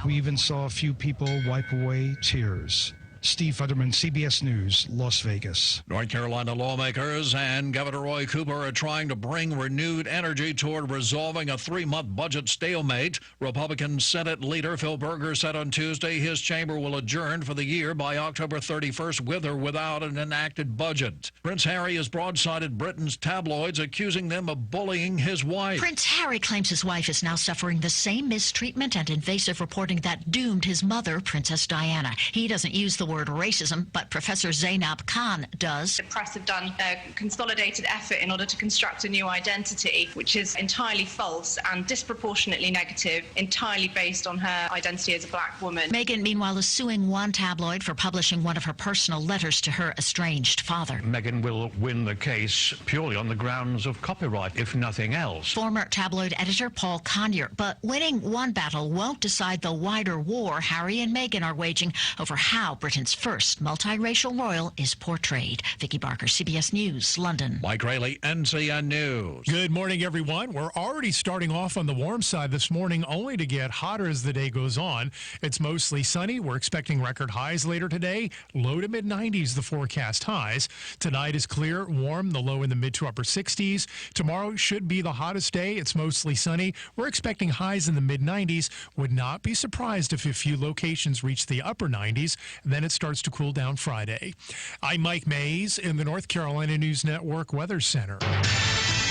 We even saw a few people wipe away tears. Steve Futterman, CBS News, Las Vegas. North Carolina lawmakers and Governor Roy Cooper are trying to bring renewed energy toward resolving a 3-month budget stalemate. Republican Senate leader Phil Berger said on Tuesday his chamber will adjourn for the year by October 31st with or without an enacted budget. Prince Harry has broadsided Britain's tabloids, accusing them of bullying his wife. Prince Harry claims his wife is now suffering the same mistreatment and invasive reporting that doomed his mother, Princess Diana. He doesn't use the word racism, but Professor Zainab Khan does. The press have done a consolidated effort in order to construct a new identity, which is entirely false and disproportionately negative, entirely based on her identity as a black woman. Meghan, meanwhile, is suing one tabloid for publishing one of her personal letters to her estranged father. Meghan will win the case purely on the grounds of copyright, if nothing else. Former tabloid editor Paul Conyer, but winning one battle won't decide the wider war Harry and Meghan are waging over how Britain's American's first multiracial royal is portrayed. Vicki Barker, CBS News, London. Mike Rayleigh, NCN News. Good morning, everyone. We're already starting off on the warm side this morning, only to get hotter as the day goes on. It's mostly sunny. We're expecting record highs later today. Low to mid-90s, the forecast highs. Tonight is clear, warm, the low in the mid to upper 60s. Tomorrow should be the hottest day. It's mostly sunny. We're expecting highs in the mid-90s. Would not be surprised if a few locations reach the upper 90s. Then it starts to cool down Friday. I'm Mike Mays in the North Carolina News Network Weather Center.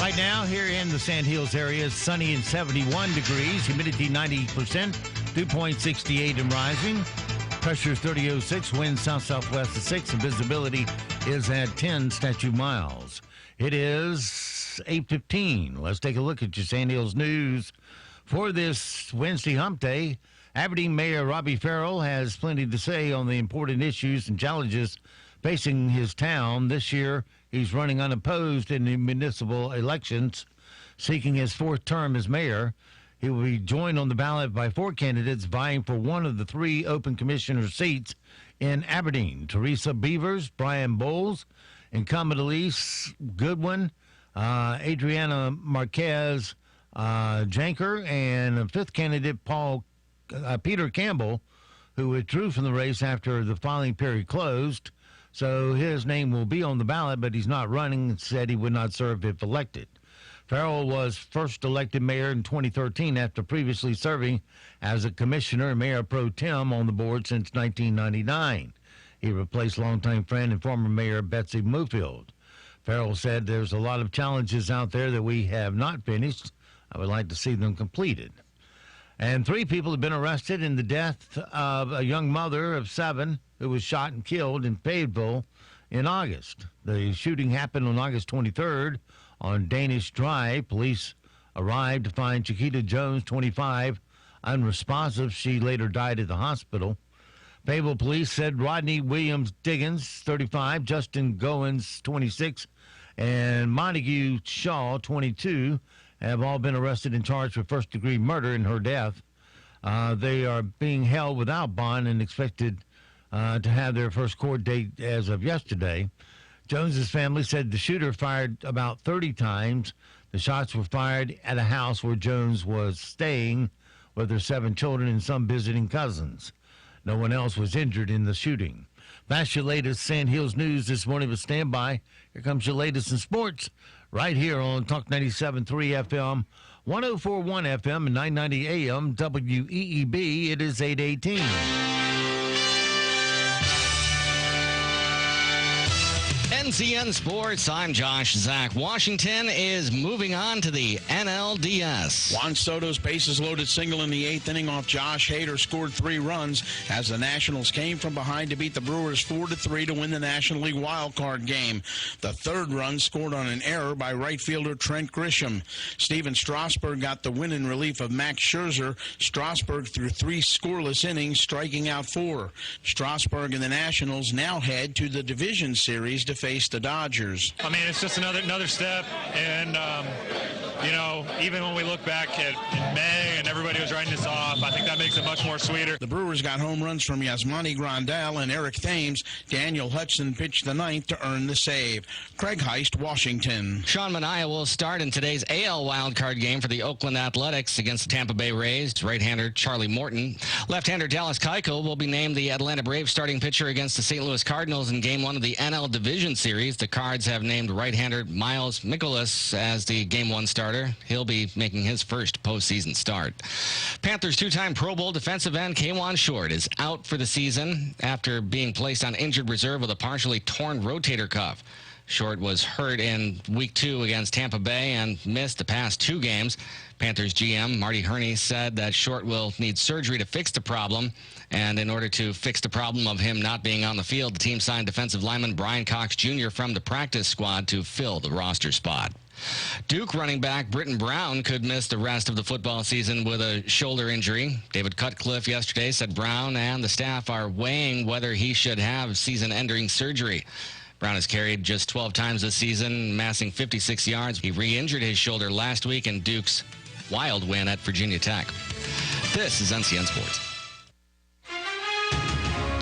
Right now, here in the Sand Hills area, it's sunny and 71 degrees. Humidity 90%, 2.68 and rising. Pressure is 30.06, wind south-southwest at 6, and visibility is at 10 statute miles. It is 8:15. Let's take a look at your Sand Hills news for this Wednesday hump day. Aberdeen Mayor Robbie Farrell has plenty to say on the important issues and challenges facing his town. This year, he's running unopposed in the municipal elections, seeking his fourth term as mayor. He will be joined on the ballot by 4 candidates vying for one of the 3 open commissioner seats in Aberdeen: Teresa Beavers, Brian Bowles, incumbent Elise Goodwin, Adriana Marquez Janker, and a 5th candidate, Peter Campbell, who withdrew from the race after the filing period closed. So his name will be on the ballot, but he's not running and said he would not serve if elected. Farrell was first elected mayor in 2013 after previously serving as a commissioner and mayor pro tem on the board since 1999. He replaced longtime friend and former mayor Betsy Moofield. Farrell said there's a lot of challenges out there that we have not finished. I would like to see them completed. And 3 people have been arrested in the death of a young mother of 7 who was shot and killed in Fayetteville in August. The shooting happened on August 23rd on Danish Drive. Police arrived to find Chiquita Jones, 25, unresponsive. She later died at the hospital. Fayetteville police said Rodney Williams Diggins, 35, Justin Goins, 26, and Montague Shaw, 22, have all been arrested and charged for first-degree murder in her death. They are being held without bond and expected to have their first court date as of yesterday. Jones's family said the shooter fired about 30 times. The shots were fired at a house where Jones was staying with her 7 children and some visiting cousins. No one else was injured in the shooting. That's your latest Sand Hills news this morning, but stand by. Here comes your latest in sports right here on Talk 97.3 FM, 104.1 FM, and 990 AM WEEB. It is 8:18. NCN Sports, I'm Josh Zach. Washington is moving on to the NLDS. Juan Soto's bases-loaded single in the 8th inning off Josh Hader scored 3 runs as the Nationals came from behind to beat the Brewers 4-3 to win the National League wildcard game. The 3rd run scored on an error by right fielder Trent Grisham. Steven Strasburg got the win in relief of Max Scherzer. Strasburg threw 3 scoreless innings, striking out 4. Strasburg and the Nationals now head to the division series to face the Dodgers. I mean, it's just another step, and even when we look back in May and everybody was writing this off, I think that makes it much more sweeter. The Brewers got home runs from Yasmani Grandal and Eric Thames. Daniel Hudson pitched the 9th to earn the save. Craig Heist, Washington. Sean Manaea will start in today's AL wildcard game for the Oakland Athletics against the Tampa Bay Rays. Right-hander Charlie Morton. Left-hander Dallas Keuchel will be named the Atlanta Braves starting pitcher against the St. Louis Cardinals in Game 1 of the NL Division Series. The Cards have named right-hander Miles Mikolas as the Game 1 starter. He'll be making his first postseason start. Panthers 2-time Pro Bowl defensive end Kawann Short is out for the season after being placed on injured reserve with a partially torn rotator cuff. Short was hurt in Week 2 against Tampa Bay and missed the past 2 games. Panthers GM Marty Herney said that Short will need surgery to fix the problem. And in order to fix the problem of him not being on the field, the team signed defensive lineman Brian Cox Jr. from the practice squad to fill the roster spot. Duke running back Britton Brown could miss the rest of the football season with a shoulder injury. David Cutcliffe yesterday said Brown and the staff are weighing whether he should have season-ending surgery. Brown has carried just 12 times this season, amassing 56 yards. He re-injured his shoulder last week in Duke's wild win at Virginia Tech. This is NCN Sports.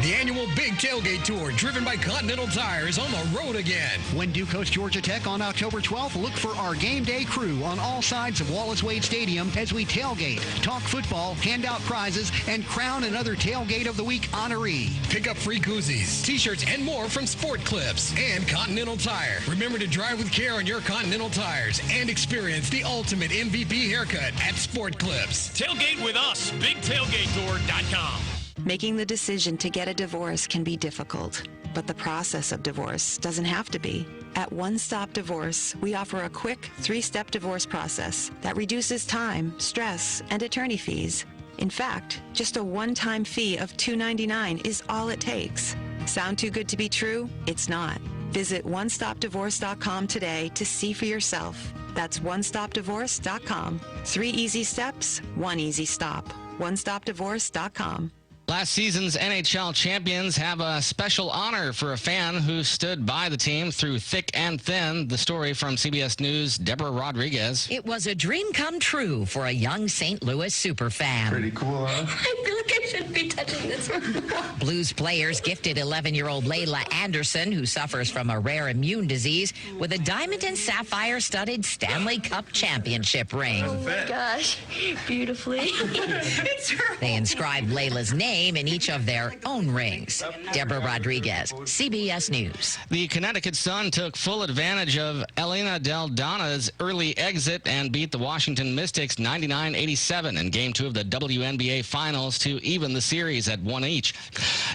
The annual annual Big Tailgate Tour, driven by Continental Tire, is on the road again. When Duke hosts Georgia Tech on October 12th, look for our game day crew on all sides of Wallace Wade Stadium as we tailgate, talk football, hand out prizes, and crown another Tailgate of the Week honoree. Pick up free koozies, t-shirts, and more from Sport Clips and Continental Tire. Remember to drive with care on your Continental tires and experience the ultimate MVP haircut at Sport Clips. Tailgate with us, BigTailgateTour.com. Making the decision to get a divorce can be difficult, but the process of divorce doesn't have to be. At One Stop Divorce, we offer a quick 3-step divorce process that reduces time, stress, and attorney fees. In fact, just a one-time fee of $2.99 is all it takes. Sound too good to be true? It's not. Visit onestopdivorce.com today to see for yourself. That's onestopdivorce.com. 3 easy steps, 1 easy stop. onestopdivorce.com. Last season's NHL champions have a special honor for a fan who stood by the team through thick and thin. The story from CBS News' Deborah Rodriguez. It was a dream come true for a young St. Louis superfan. Pretty cool, huh? I feel like I shouldn't be touching this one. Blues players gifted 11-year-old Layla Anderson, who suffers from a rare immune disease, with a diamond and sapphire studded Stanley Cup championship ring. Oh my gosh, beautifully. It's her. They inscribed Layla's name in each of their own rings. Deborah Rodriguez, CBS News. The Connecticut Sun took full advantage of Elena Del Donna's early exit and beat the Washington Mystics 99-87 in Game 2 of the WNBA Finals to even the series at 1 each.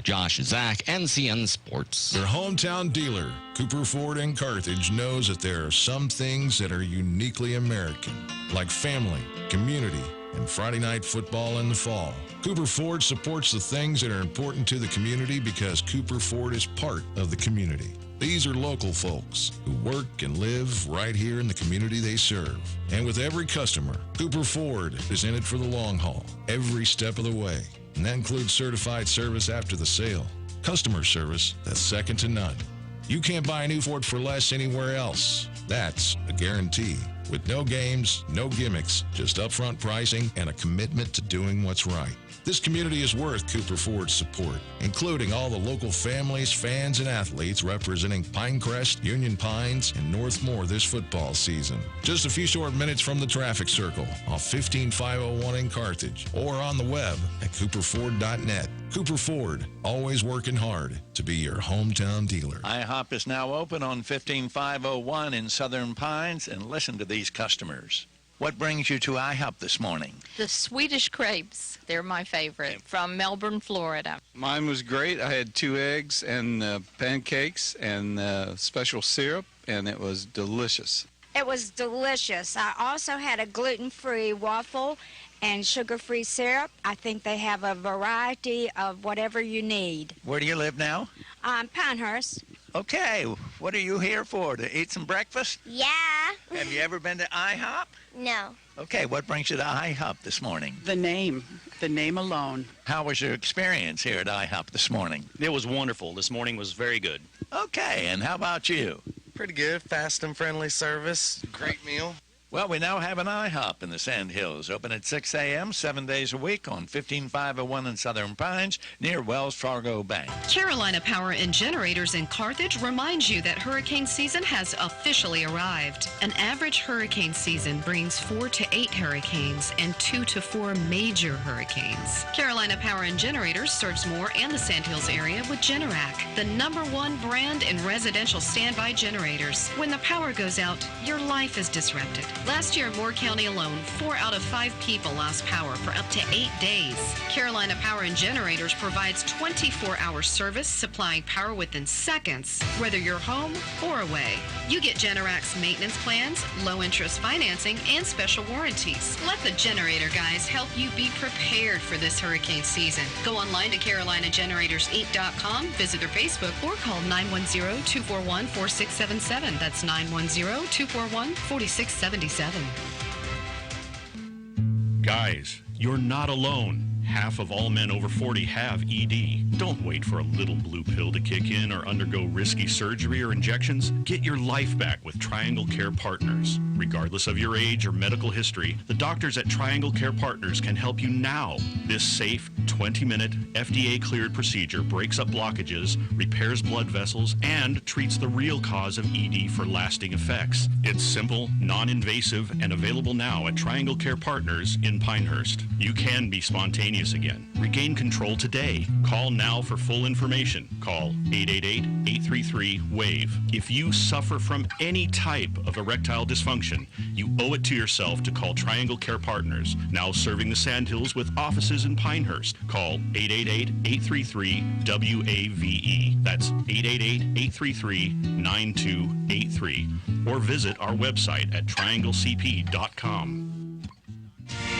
Josh Zach, NCN Sports. Their hometown dealer, Cooper Ford in Carthage, knows that there are some things that are uniquely American, like family, community, and Friday night football in the fall. Cooper Ford supports the things that are important to the community because Cooper Ford is part of the community. These are local folks who work and live right here in the community they serve. And with every customer, Cooper Ford is in it for the long haul, every step of the way. And that includes certified service after the sale, customer service that's second to none. You can't buy a new Ford for less anywhere else. That's a guarantee. With no games, no gimmicks, just upfront pricing and a commitment to doing what's right. This community is worth Cooper Ford's support, including all the local families, fans, and athletes representing Pinecrest, Union Pines, and Northmore this football season. Just a few short minutes from the traffic circle off 15501 in Carthage or on the web at cooperford.net. Cooper Ford, always working hard to be your hometown dealer. IHOP is now open on 15501 in Southern Pines, and listen to these customers. What brings you to IHOP this morning? The Swedish crepes. They're my favorite, from Melbourne, Florida. Mine was great. I had 2 eggs and pancakes and special syrup, and it was delicious. It was delicious. I also had a gluten-free waffle and sugar-free syrup. I think they have a variety of whatever you need. Where do you live now? Pinehurst. Okay, what are you here for, to eat some breakfast? Yeah. Have you ever been to IHOP? No. Okay, what brings you to IHOP this morning? The name alone. How was your experience here at IHOP this morning? It was wonderful. This morning was very good. Okay, and how about you? Pretty good. Fast and friendly service. Great meal. Well, we now have an IHOP in the Sand Hills, open at 6 a.m., 7 days a week on 15501 in Southern Pines near Wells Fargo Bank. Carolina Power and Generators in Carthage reminds you that hurricane season has officially arrived. An average hurricane season brings 4 to 8 hurricanes and 2 to 4 major hurricanes. Carolina Power and Generators serves Moore and the Sand Hills area with Generac, the #1 brand in residential standby generators. When the power goes out, your life is disrupted. Last year in Moore County alone, 4 out of 5 people lost power for up to 8 days. Carolina Power and Generators provides 24-hour service, supplying power within seconds, whether you're home or away. You get Generac's maintenance plans, low-interest financing, and special warranties. Let the generator guys help you be prepared for this hurricane season. Go online to CarolinaGeneratorsInc.com, visit their Facebook, or call 910-241-4677. That's 910-241-4677. Guys, you're not alone. Half of all men over 40 have ED. Don't wait for a little blue pill to kick in or undergo risky surgery or injections. Get your life back with Triangle Care Partners. Regardless of your age or medical history, the doctors at Triangle Care Partners can help you now. This safe, 20-minute, FDA-cleared procedure breaks up blockages, repairs blood vessels, and treats the real cause of ED for lasting effects. It's simple, non-invasive, and available now at Triangle Care Partners in Pinehurst. You can be spontaneous again. Regain control today. Call now for full information. Call 888-833-WAVE. If you suffer from any type of erectile dysfunction, you owe it to yourself to call Triangle Care Partners, now serving the Sandhills with offices in Pinehurst. Call 888-833-WAVE. That's 888-833-9283. Or visit our website at trianglecp.com.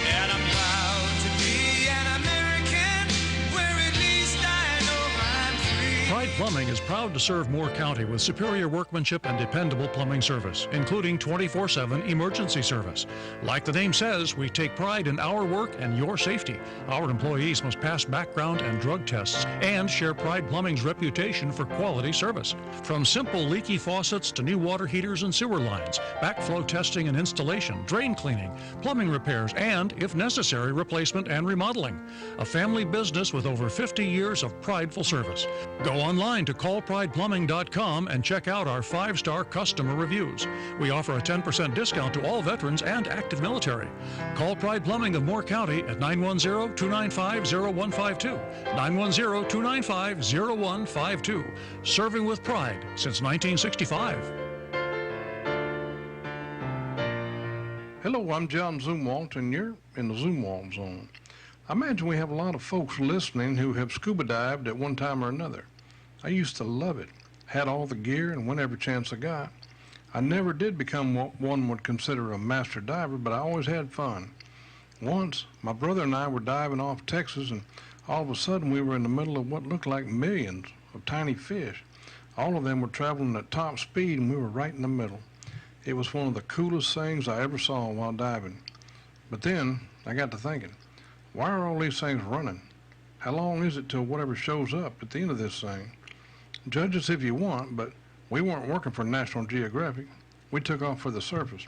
And I'm proud to be an American, where at least I know I'm free. Pride Plumbing is proud to serve Moore County with superior workmanship and dependable plumbing service, including 24/7 emergency service. Like the name says, we take pride in our work and your safety. Our employees must pass background and drug tests and share Pride Plumbing's reputation for quality service. From simple leaky faucets to new water heaters and sewer lines, backflow testing and installation, drain cleaning, plumbing repairs, and, if necessary, replacement and remodeling. A family business with over 50 years of prideful service. Go online to callprideplumbing.com and check out our 5-star customer reviews. We offer a 10% discount to all veterans and active military. Call Pride Plumbing of Moore County at 910-295-0152. 910-295-0152. Serving with pride since 1965. Hello, I'm John Zumwalt, and you're in the Zumwalt Zone. I imagine we have a lot of folks listening who have scuba dived at one time or another. I used to love it, had all the gear and went every chance I got. I never did become what one would consider a master diver, but I always had fun. Once, my brother and I were diving off Texas, and all of a sudden we were in the middle of what looked like millions of tiny fish. All of them were traveling at top speed, and we were right in the middle. It was one of the coolest things I ever saw while diving. But then I got to thinking, why are all these things running? How long is it till whatever shows up at the end of this thing? Judge us if you want, but we weren't working for National Geographic. We took off for the surface.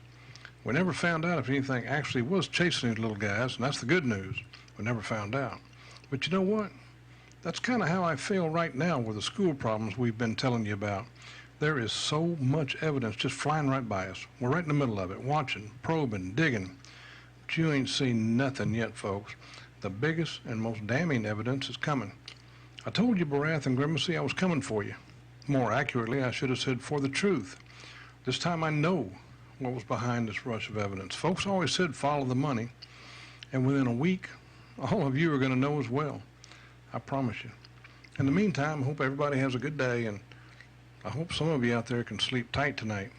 We never found out if anything actually was chasing these little guys, and that's the good news. We never found out. But you know what? That's kind of how I feel right now with the school problems we've been telling you about. There is so much evidence just flying right by us. We're right in the middle of it, watching, probing, digging. But you ain't seen nothing yet, folks. The biggest and most damning evidence is coming. I told you, Barath and Grimacy, I was coming for you. More accurately, I should have said for the truth. This time I know what was behind this rush of evidence. Folks always said follow the money. And within a week, all of you are going to know as well. I promise you. In the meantime, I hope everybody has a good day, and I hope some of you out there can sleep tight tonight.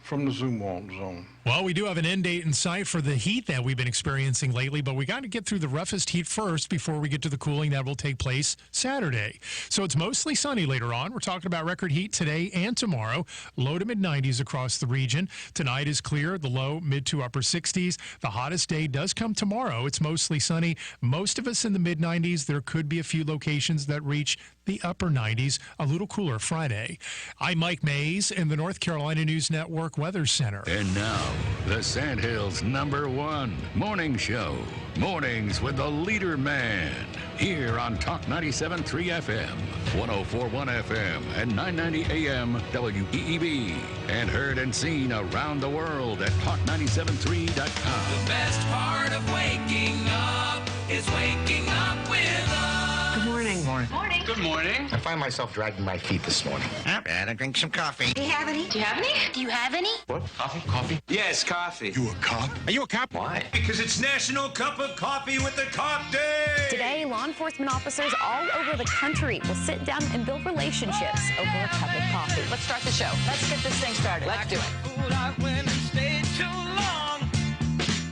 From the Zumwalt Zone. Well, we do have an end date in sight for the heat that we've been experiencing lately, but we got to get through the roughest heat first before we get to the cooling that will take place Saturday. So it's mostly sunny later on. We're talking about record heat today and tomorrow. Low to mid-90s across the region. Tonight is clear, the low mid to upper 60s. The hottest day does come tomorrow. It's mostly sunny. Most of us in the mid-90s. There could be a few locations that reach the upper 90s, a little cooler Friday. I'm Mike Mays in the North Carolina News Network Weather Center. And now, the Sandhills' #1 morning show. Mornings with the Leader Man. Here on Talk 97.3 FM, 104.1 FM, and 990 AM WEEB. And heard and seen around the world at talk973.com. The best part of waking up is waking up with us. Good morning. Morning. Good morning. I find myself dragging my feet this morning. And I drink some coffee. Do you have any? Do you have any? Do you have any? What? Coffee? Yes, coffee. You a cop? Are you a cop? Why? Because it's National Cup of Coffee with the Cop Day. Today, law enforcement officers all over the country will sit down and build relationships over a cup of coffee. Let's start the show. Let's get this thing started. Let's do it.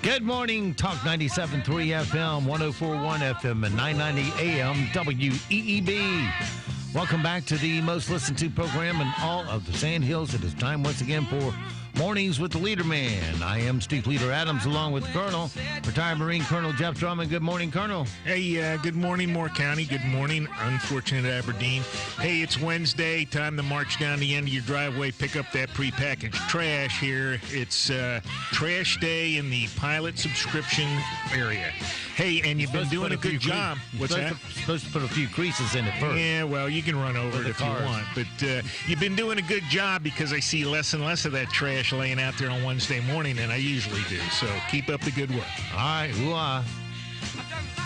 Good morning, Talk 97.3 FM, 104.1 FM, and 990 AM WEEB. Welcome back to the most listened to program in all of the Sandhills. It is time once again for Mornings with the Leader Man. I am Steve Leader Adams, along with Colonel, retired Marine Colonel Jeff Drummond. Good morning, Colonel. Hey, good morning, Moore County. Good morning, unfortunate Aberdeen. Hey, it's Wednesday. Time to march down the end of your driveway, pick up that prepackaged trash here. It's trash day in the pilot subscription area. Hey, and you've been doing a good job. What's that? Supposed to put a few creases in it first. Yeah, well, you can run over it if you want. But you've been doing a good job because I see less and less of that trash laying out there on Wednesday morning than I usually do. So keep up the good work. All right, hoorah.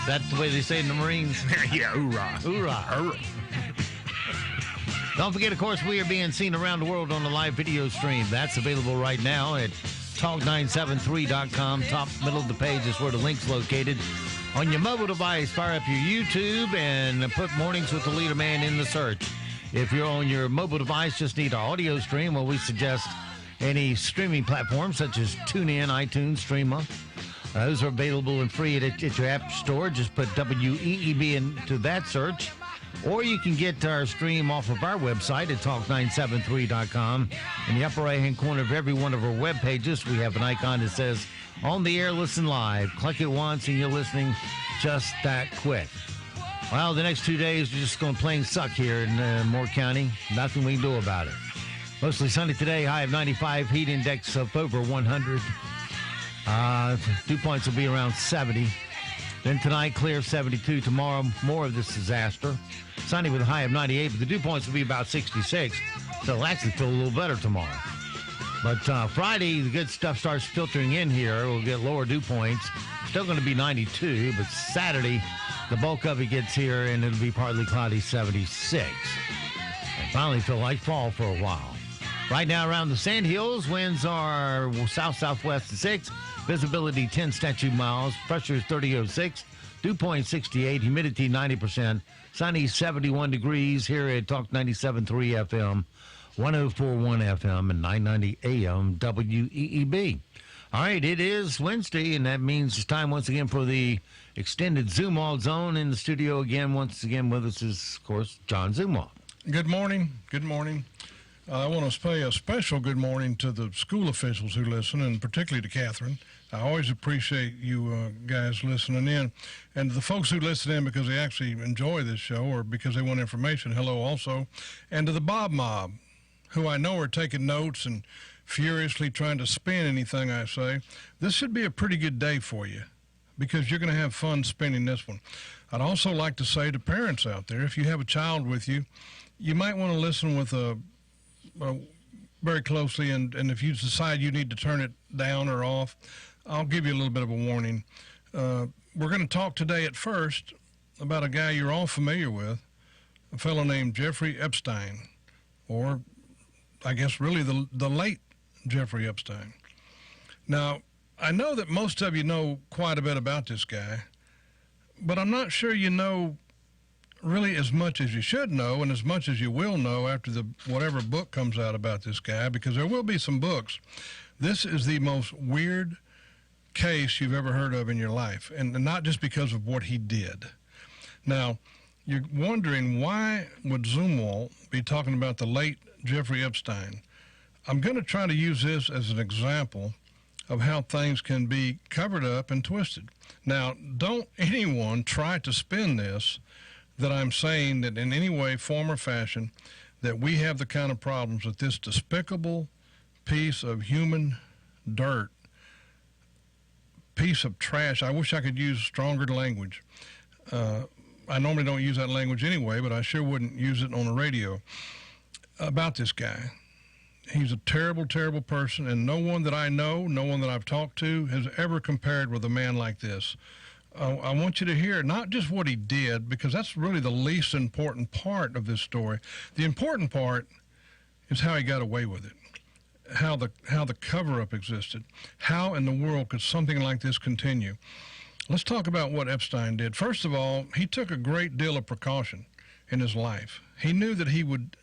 That's the way they say it in the Marines? Yeah, hoorah. Hoorah. Don't forget, of course, we are being seen around the world on the live video stream. That's available right now at talk973.com. Top middle of the page is where the link's located. On your mobile device, fire up your YouTube and put Mornings with the Leader Man in the search. If you're on your mobile device, just need an audio stream, well, we suggest any streaming platforms such as TuneIn, iTunes, Streama. Those are available and free at your app store. Just put WEEB into that search. Or you can get our stream off of our website at talk973.com. In the upper right-hand corner of every one of our web pages, we have an icon that says, On the Air, Listen Live. Click it once and you're listening just that quick. Well, the next 2 days, we're just going to plain suck here in Moore County. Nothing we can do about it. Mostly sunny today, high of 95, heat index of over 100. Dew points will be around 70. Then tonight, clear of 72. Tomorrow, more of this disaster. Sunny with a high of 98, but the dew points will be about 66. So it'll actually feel a little better tomorrow. But Friday, the good stuff starts filtering in here. We'll get lower dew points. Still going to be 92, but Saturday, the bulk of it gets here, and it'll be partly cloudy, 76. And finally feel like fall for a while. Right now around the Sand Hills, winds are south-southwest at 6. Visibility 10 statute miles. Pressure is 3006. Dew point 68. Humidity 90%. Sunny 71 degrees here at Talk 97.3 FM, 104.1 FM, and 990 AM WEEB. All right, it is Wednesday, and that means it's time once again for the extended Zumwalt Zone. In the studio again, once again with us is, of course, John Zumwalt. Good morning. Good morning. I want to say a special good morning to the school officials who listen, and particularly to Catherine. I always appreciate you guys listening in. And to the folks who listen in because they actually enjoy this show or because they want information, hello also. And to the Bob Mob, who I know are taking notes and furiously trying to spin anything I say. This should be a pretty good day for you because you're going to have fun spinning this one. I'd also like to say to parents out there, if you have a child with you, you might want to listen with very closely, and if you decide you need to turn it down or off, I'll give you a little bit of a warning. We're going to talk today at first about a guy you're all familiar with, a fellow named Jeffrey Epstein, or I guess really the late Jeffrey Epstein. Now, I know that most of you know quite a bit about this guy, but I'm not sure you know really as much as you should know and as much as you will know after the whatever book comes out about this guy, because there will be some books. This is the most weird case you've ever heard of in your life, and not just because of what he did. Now, you're wondering, why would Zumwalt be talking about the late Jeffrey Epstein? I'm going to try to use this as an example of how things can be covered up and twisted. Now, don't anyone try to spin this that I'm saying that in any way, form, or fashion, that we have the kind of problems that this despicable piece of human dirt, piece of trash. I wish I could use stronger language. I normally don't use that language anyway, but I sure wouldn't use it on the radio about this guy. He's a terrible, terrible person, and no one that I know, no one that I've talked to has ever compared with a man like this. I want you to hear not just what he did, because that's really the least important part of this story. The important part is how he got away with it, how the cover-up existed, how in the world could something like this continue. Let's talk about what Epstein did. First of all, he took a great deal of precaution in his life. He knew that he would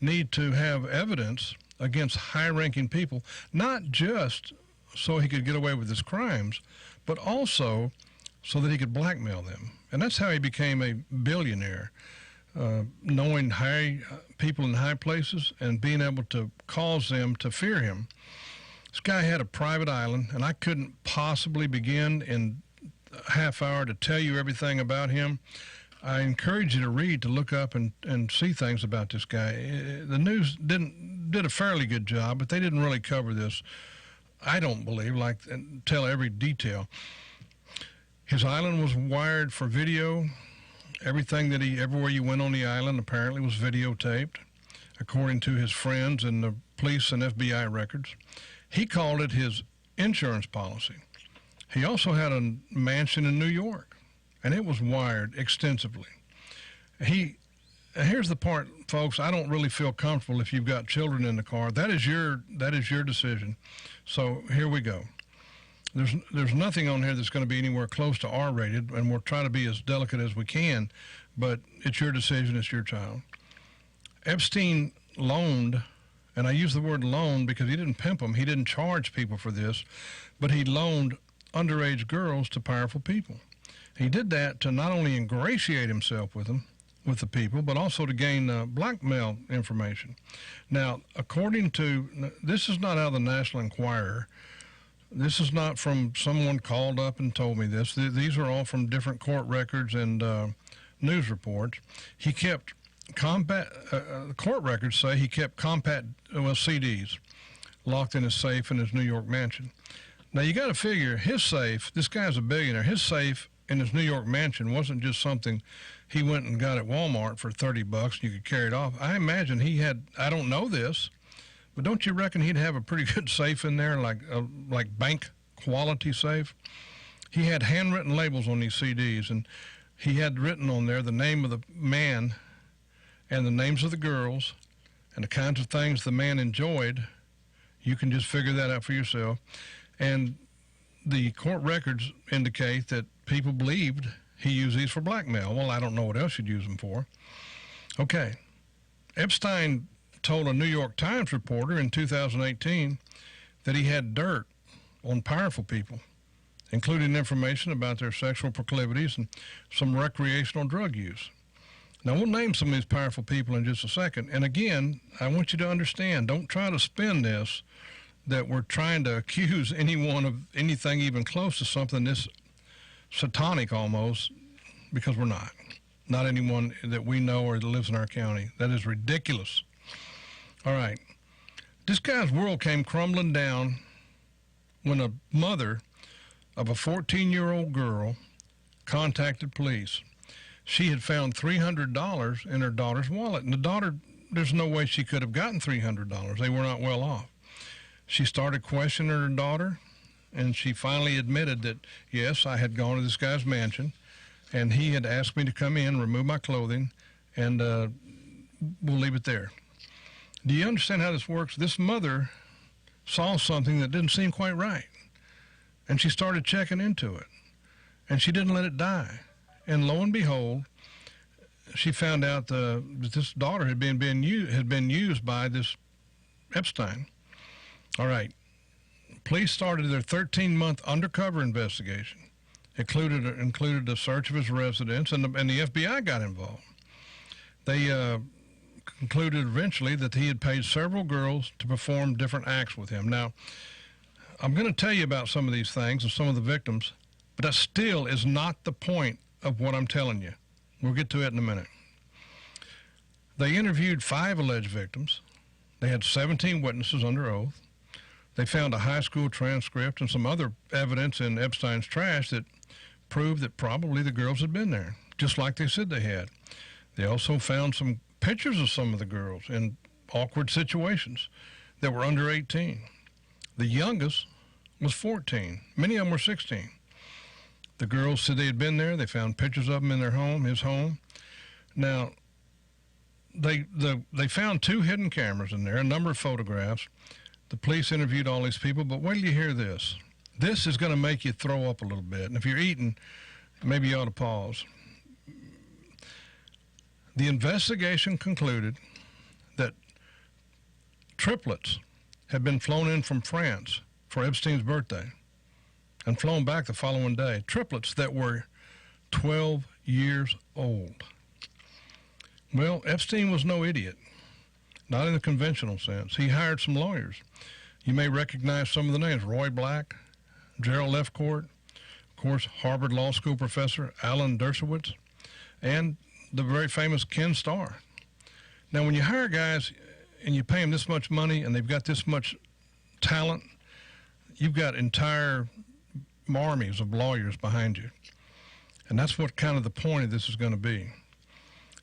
need to have evidence against high-ranking people, not just so he could get away with his crimes, but also so that he could blackmail them. And that's how he became a billionaire, knowing high people in high places and being able to cause them to fear him. This guy had a private island, and I couldn't possibly begin in a half hour to tell you everything about him. I encourage you to read, to look up and see things about this guy. The news did a fairly good job, but they didn't really cover this, I don't believe, and tell every detail. His island was wired for video. Everything that everywhere you went on the island apparently was videotaped, according to his friends and the police and FBI records. He called it his insurance policy. He also had a mansion in New York, and it was wired extensively. Here's the part, folks, I don't really feel comfortable if you've got children in the car. That is your decision. So here we go. There's nothing on here that's going to be anywhere close to R-rated, and we'll try to be as delicate as we can, but it's your decision, it's your child. Epstein loaned, and I use the word loan because he didn't pimp them, he didn't charge people for this, but he loaned underage girls to powerful people. He did that to not only ingratiate himself with them, with the people, but also to gain blackmail information. Now, according to, this is not out of the National Enquirer. This is not from someone called up and told me this. These are all from different court records and news reports. He kept court records say he kept compact CDs locked in his safe in his New York mansion. Now, you got to figure his safe, this guy's a billionaire, his safe in his New York mansion wasn't just something he went and got at Walmart for $30 and you could carry it off. I imagine he had, I don't know this, but don't you reckon he'd have a pretty good safe in there, like bank quality safe? He had handwritten labels on these CDs, and he had written on there the name of the man and the names of the girls and the kinds of things the man enjoyed. You can just figure that out for yourself. And the court records indicate that people believed he used these for blackmail. Well, I don't know what else you'd use them for. Okay. Epstein told a New York Times reporter in 2018 that he had dirt on powerful people, including information about their sexual proclivities and some recreational drug use. Now, we'll name some of these powerful people in just a second. And again, I want you to understand, don't try to spin this that we're trying to accuse anyone of anything even close to something this satanic almost, because we're not. Not anyone that we know or that lives in our county. That is ridiculous. All right. This guy's world came crumbling down when a mother of a 14-year-old girl contacted police. She had found $300 in her daughter's wallet. And the daughter, there's no way she could have gotten $300. They were not well off. She started questioning her daughter, and she finally admitted that, yes, I had gone to this guy's mansion, and he had asked me to come in, remove my clothing, and we'll leave it there. Do you understand how this works? This mother saw something that didn't seem quite right, and she started checking into it, and she didn't let it die. And lo and behold, she found out that this daughter had been used by this Epstein. All right. Police started their 13-month undercover investigation. Included a search of his residence, and the FBI got involved. They concluded eventually that he had paid several girls to perform different acts with him. Now, I'm going to tell you about some of these things and some of the victims, but that still is not the point of what I'm telling you. We'll get to it in a minute. They interviewed 5 alleged victims. They had 17 witnesses under oath. They found a high school transcript and some other evidence in Epstein's trash that proved that probably the girls had been there, just like they said they had. They also found some pictures of some of the girls in awkward situations that were under 18. The youngest was 14. Many of them were 16. The girls said they had been there. They found pictures of them in their home, his home. Now, they found 2 hidden cameras in there, a number of photographs. The police interviewed all these people, but wait till you hear this. This is going to make you throw up a little bit. And if you're eating, maybe you ought to pause. The investigation concluded that triplets had been flown in from France for Epstein's birthday and flown back the following day. Triplets that were 12 years old. Well, Epstein was no idiot, not in the conventional sense. He hired some lawyers. You may recognize some of the names: Roy Black, Gerald Lefcourt, of course, Harvard Law School professor Alan Dershowitz, and the very famous Ken Starr. Now, when you hire guys and you pay them this much money and they've got this much talent, you've got entire armies of lawyers behind you. And that's what kind of the point of this is going to be.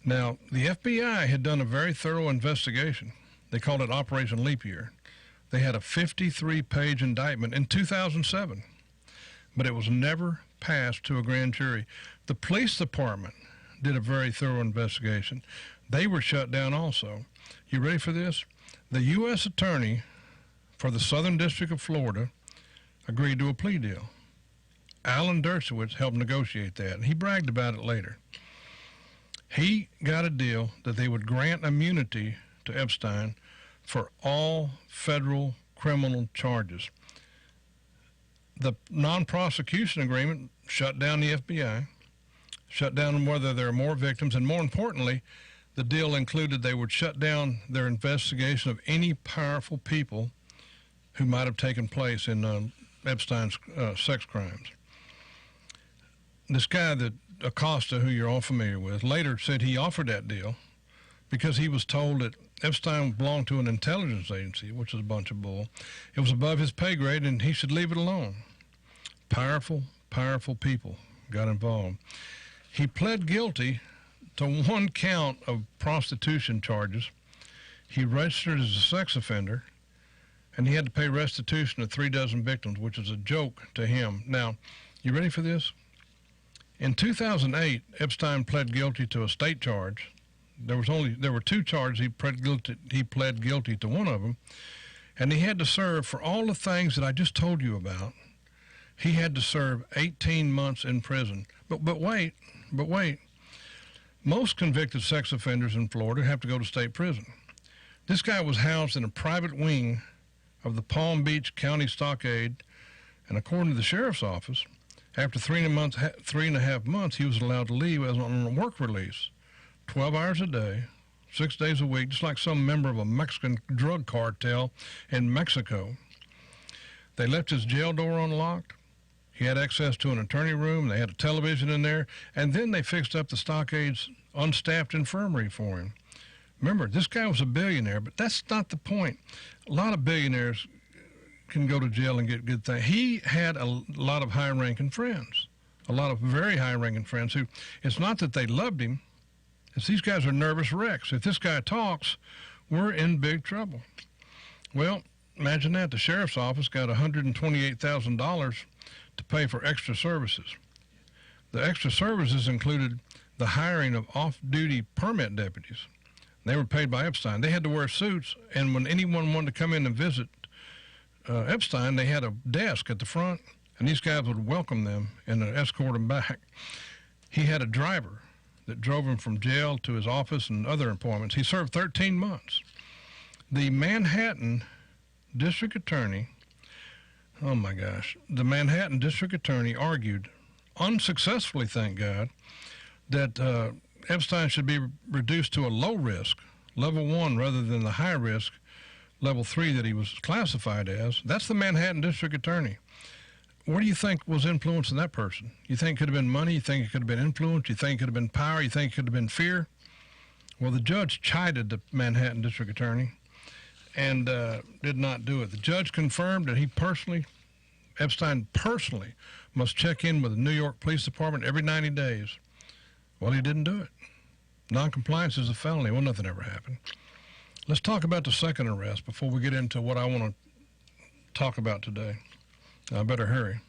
Now, the FBI had done a very thorough investigation. They called it Operation Leap Year. They had a 53-page indictment in 2007, but it was never passed to a grand jury. The police department did a very thorough investigation. They were shut down also. You ready for this? The U.S. Attorney for the Southern District of Florida agreed to a plea deal. Alan Dershowitz helped negotiate that, and he bragged about it later. He got a deal that they would grant immunity to Epstein for all federal criminal charges. The non-prosecution agreement shut down the FBI, shut down whether there are more victims, and more importantly, the deal included they would shut down their investigation of any powerful people who might have taken place in Epstein's sex crimes. This guy, that Acosta, who you're all familiar with, later said he offered that deal because he was told that Epstein belonged to an intelligence agency, which is a bunch of bull. It was above his pay grade, and he should leave it alone. Powerful people got involved. He pled guilty to one count of prostitution charges. He registered as a sex offender, and he had to pay restitution to 36 victims, which is a joke to him. Now, you ready for this? In 2008, Epstein pled guilty to a state charge. There were two charges. He pled guilty to one of them, and he had to serve for all the things that I just told you about. He had to serve 18 months in prison. But wait. Most convicted sex offenders in Florida have to go to state prison. This guy was housed in a private wing of the Palm Beach County Stockade, and according to the sheriff's office, after 3.5 months, he was allowed to leave as on a work release, 12 hours a day, 6 days a week, just like some member of a Mexican drug cartel in Mexico. They left his jail door unlocked. He had access to an attorney room. They had a television in there. And then they fixed up the Stockade's unstaffed infirmary for him. Remember, this guy was a billionaire, but that's not the point. A lot of billionaires can go to jail and get good things. He had a lot of high-ranking friends, a lot of very high-ranking friends who, it's not that they loved him, it's these guys are nervous wrecks. If this guy talks, we're in big trouble. Well, imagine that. The sheriff's office got $128,000 to pay for extra services. The extra services included the hiring of off-duty permit deputies. They were paid by Epstein. They had to wear suits, and when anyone wanted to come in and visit Epstein, they had a desk at the front, and these guys would welcome them and escort them back. He had a driver that drove him from jail to his office and other appointments. He served 13 months. The Manhattan District Attorney, oh my gosh, the Manhattan District Attorney argued, unsuccessfully, thank God, that Epstein should be reduced to a low risk, level 1, rather than the high risk, level 3 that he was classified as. That's the Manhattan District Attorney. What do you think was influencing that person? You think it could have been money? You think it could have been influence? You think it could have been power? You think it could have been fear? Well, the judge chided the Manhattan District Attorney and did not do it. The judge confirmed that Epstein personally must check in with the New York Police Department every 90 days. Well, he didn't do it. Noncompliance is a felony. Well, nothing ever happened. Let's talk about the second arrest before we get into what I want to talk about today. I better hurry.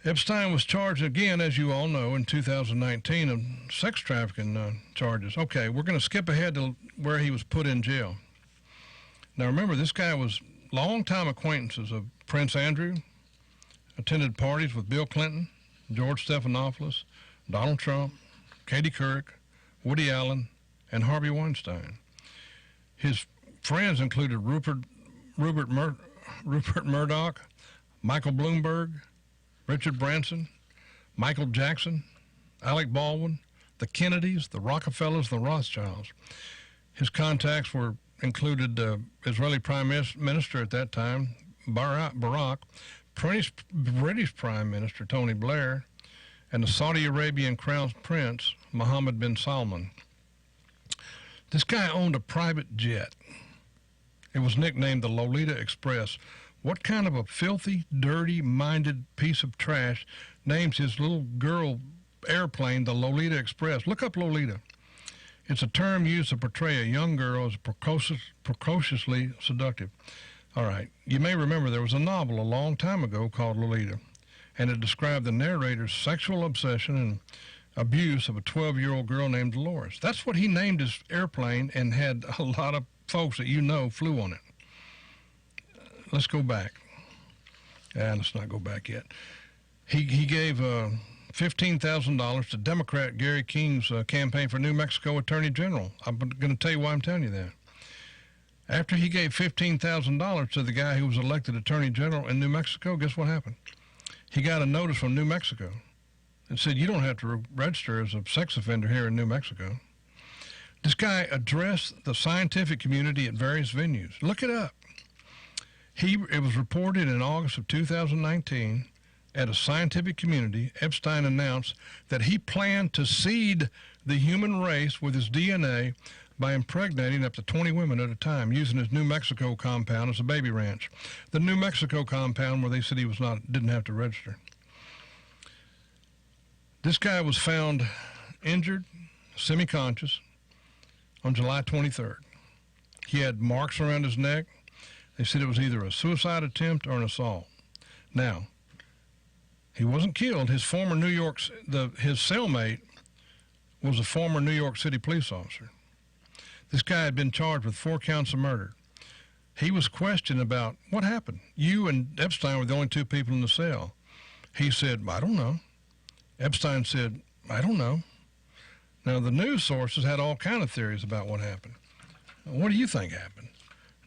Epstein was charged again, as you all know, in 2019 of sex trafficking charges. Okay, we're going to skip ahead to where he was put in jail. Now, remember, this guy was longtime acquaintances of Prince Andrew, attended parties with Bill Clinton, George Stephanopoulos, Donald Trump, Katie Couric, Woody Allen, and Harvey Weinstein. His friends included Rupert Murdoch, Michael Bloomberg, Richard Branson, Michael Jackson, Alec Baldwin, the Kennedys, the Rockefellers, the Rothschilds. His contacts were included Israeli Prime Minister at that time, Barak, British Prime Minister Tony Blair, and the Saudi Arabian Crown Prince Mohammed bin Salman. This guy owned a private jet. It was nicknamed the Lolita Express. What kind of a filthy, dirty-minded piece of trash names his little girl airplane the Lolita Express? Look up Lolita. It's a term used to portray a young girl as precociously seductive. All right, you may remember there was a novel a long time ago called Lolita, and it described the narrator's sexual obsession and abuse of a 12-year-old girl named Dolores. That's what he named his airplane, and had a lot of folks that flew on it. Let's go back. Let's not go back yet. He gave $15,000 to Democrat Gary King's campaign for New Mexico Attorney General. I'm going to tell you why I'm telling you that. After he gave $15,000 to the guy who was elected Attorney General in New Mexico, guess what happened? He got a notice from New Mexico and said, you don't have to register as a sex offender here in New Mexico. This guy addressed the scientific community at various venues. Look it up. It was reported in August of 2019 at a scientific community. Epstein announced that he planned to seed the human race with his DNA by impregnating up to 20 women at a time, using his New Mexico compound as a baby ranch. The New Mexico compound where they said he didn't have to register. This guy was found injured, semi-conscious, on July 23rd. He had marks around his neck. They said it was either a suicide attempt or an assault. Now, he wasn't killed. His cellmate was a former New York City police officer. This guy had been charged with 4 counts of murder. He was questioned about what happened. You and Epstein were the only 2 people in the cell. He said, I don't know. Epstein said, I don't know. Now, the news sources had all kinds of theories about what happened. What do you think happened?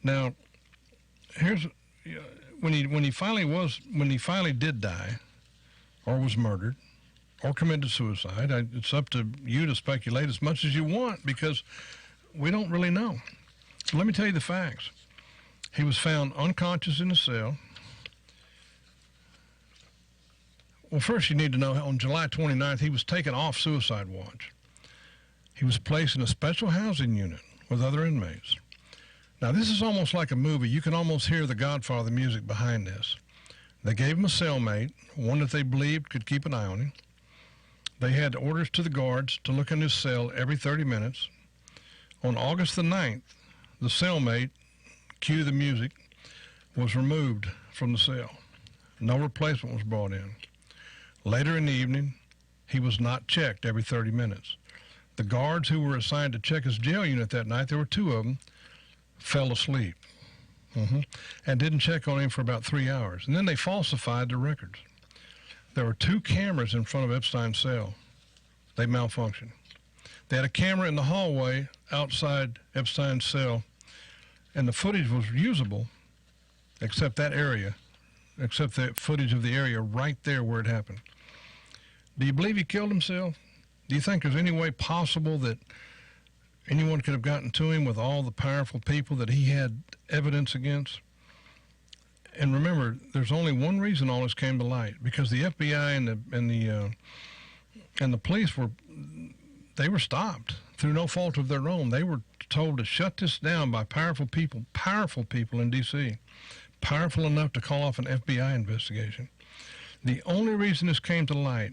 Now, here's when he finally did die, or was murdered, or committed suicide. It's up to you to speculate as much as you want, because we don't really know. So let me tell you the facts. He was found unconscious in a cell. Well, first you need to know, on July 29th, he was taken off suicide watch. He was placed in a special housing unit with other inmates. Now, this is almost like a movie. You can almost hear the Godfather music behind this. They gave him a cellmate, one that they believed could keep an eye on him. They had orders to the guards to look in his cell every 30 minutes. On August the 9th, the cellmate, cue the music, was removed from the cell. No replacement was brought in. Later in the evening, he was not checked every 30 minutes. The guards who were assigned to check his jail unit that night, there were 2 of them, fell asleep and didn't check on him for about 3 hours. And then they falsified the records. There were 2 cameras in front of Epstein's cell. They malfunctioned. They had a camera in the hallway outside Epstein's cell, and the footage was usable except that area, except the footage of the area right there where it happened. Do you believe he killed himself? Do you think there's any way possible that anyone could have gotten to him with all the powerful people that he had evidence against? And remember, there's only one reason all this came to light, because the FBI and the police were stopped through no fault of their own. They were told to shut this down by powerful people in D.C., powerful enough to call off an FBI investigation. The only reason this came to light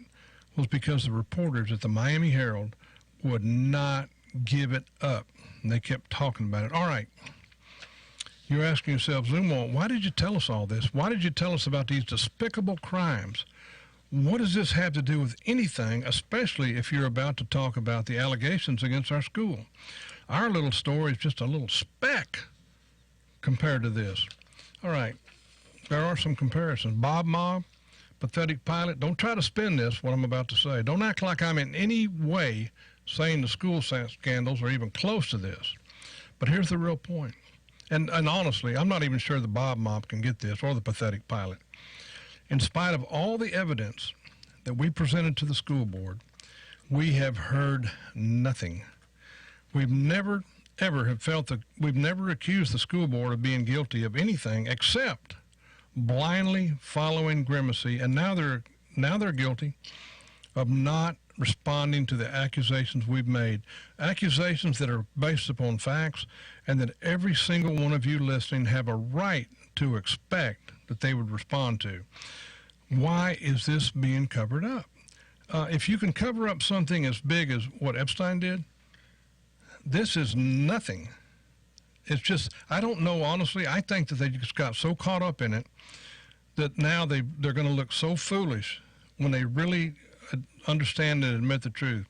was because the reporters at the Miami Herald would not give it up. And they kept talking about it. All right. You're asking yourself, Zumwalt, why did you tell us all this? Why did you tell us about these despicable crimes? What does this have to do with anything, especially if you're about to talk about the allegations against our school? Our little story is just a little speck compared to this. All right. There are some comparisons. Bob Mobb, pathetic pilot. Don't try to spin this, what I'm about to say. Don't act like I'm in any way saying the school scandals are even close to this. But here's the real point. And honestly, I'm not even sure the Bob Mobb can get this, or the pathetic pilot. In spite of all the evidence that we presented to the school board, we have heard nothing. We've never, ever have felt that we've never accused the school board of being guilty of anything except blindly following Grimacy, and now they're guilty of not responding to the accusations we've made, accusations that are based upon facts, and that every single one of you listening have a right to expect that they would respond to. Why is this being covered up? If you can cover up something as big as what Epstein did, this is nothing. It's just, I don't know, honestly. I think that they just got so caught up in it that now they're going to look so foolish when they really understand and admit the truth.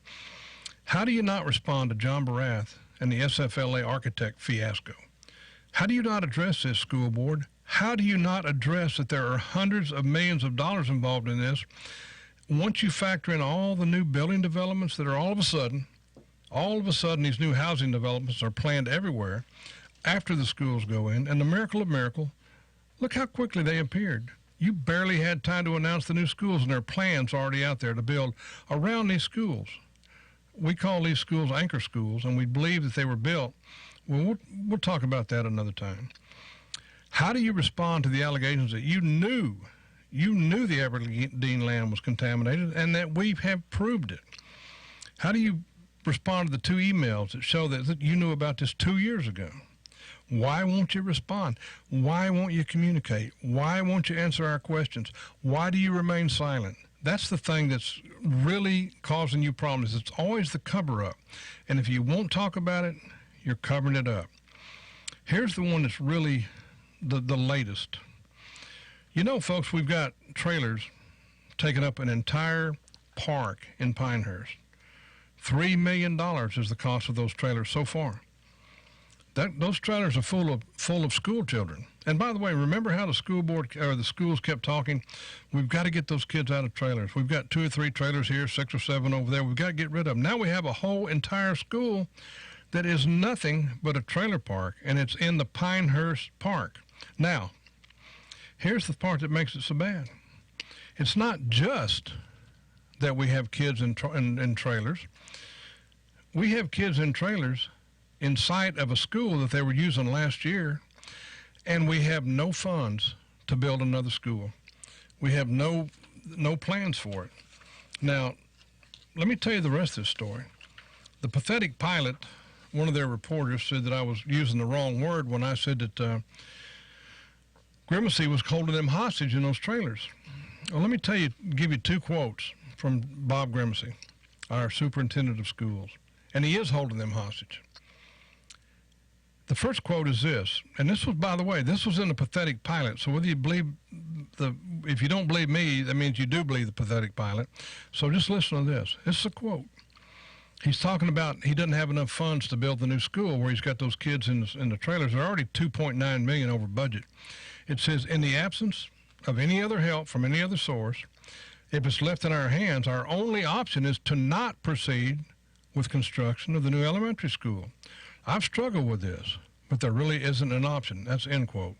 How do you not respond to John Barath and the SFLA architect fiasco? How do you not address this, school board? How do you not address that there are hundreds of millions of dollars involved in this? Once you factor in all the new building developments that are all of a sudden these new housing developments are planned everywhere after the schools go in, and the miracle of miracle, look how quickly they appeared. You barely had time to announce the new schools, and there are plans already out there to build around these schools. We call these schools anchor schools, and we believe that they were built. Well, we'll talk about that another time. How do you respond to the allegations that you knew the Aberdeen land was contaminated and that we have proved it? How do you respond to the 2 emails that show that you knew about this 2 years ago? Why won't you respond? Why won't you communicate? Why won't you answer our questions? Why do you remain silent? That's the thing that's really causing you problems. It's always the cover-up. And if you won't talk about it, you're covering it up. Here's the one that's really the latest. You know, folks, we've got trailers taking up an entire park in Pinehurst. $3 million is the cost of those trailers so far. Those trailers are full of school children. And by the way, remember how the school board or the schools kept talking? We've got to get those kids out of trailers. We've got 2 or 3 trailers here, 6 or 7 over there. We've got to get rid of them. Now we have a whole entire school that is nothing but a trailer park, and it's in the Pinehurst Park. Now, here's the part that makes it so bad. It's not just that we have kids in trailers. We have kids in trailers in sight of a school that they were using last year, and we have no funds to build another school. We have no plans for it. Now, let me tell you the rest of this story. The pathetic pilot, one of their reporters, said that I was using the wrong word when I said that Grimacy was holding them hostage in those trailers. Well, let me give you 2 quotes from Bob Grimacy, our superintendent of schools, and he is holding them hostage. The first quote is this, and this was, by the way, this was in the pathetic pilot. So whether you believe if you don't believe me, that means you do believe the pathetic pilot. So just listen to this. This is a quote. He's talking about he doesn't have enough funds to build the new school where he's got those kids in the trailers. They're already $2.9 million over budget. It says, in the absence of any other help from any other source, if it's left in our hands, our only option is to not proceed with construction of the new elementary school. I've struggled with this, but there really isn't an option. That's end quote.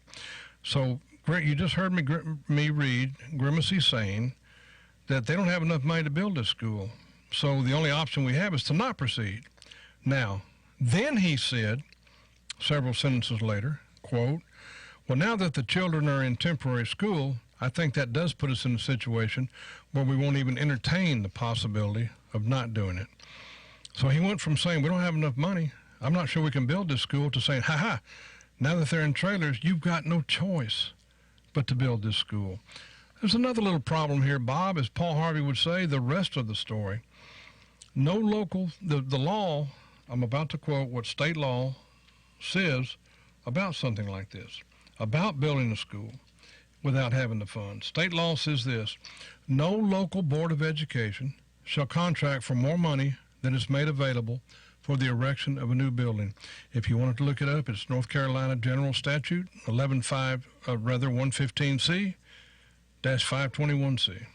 So you just heard me read Grimacy saying that they don't have enough money to build this school. So the only option we have is to not proceed. Now, then he said, several sentences later, quote, well, now that the children are in temporary school, I think that does put us in a situation where we won't even entertain the possibility of not doing it. So he went from saying we don't have enough money, I'm not sure we can build this school, to saying, now that they're in trailers, you've got no choice but to build this school. There's another little problem here, Bob, as Paul Harvey would say, the rest of the story. No local, the law, I'm about to quote what state law says about something like this, about building a school without having the funds. State law says this, no local board of education shall contract for more money than is made available for the erection of a new building. If you wanted to look it up, it's North Carolina General Statute 115C-521C.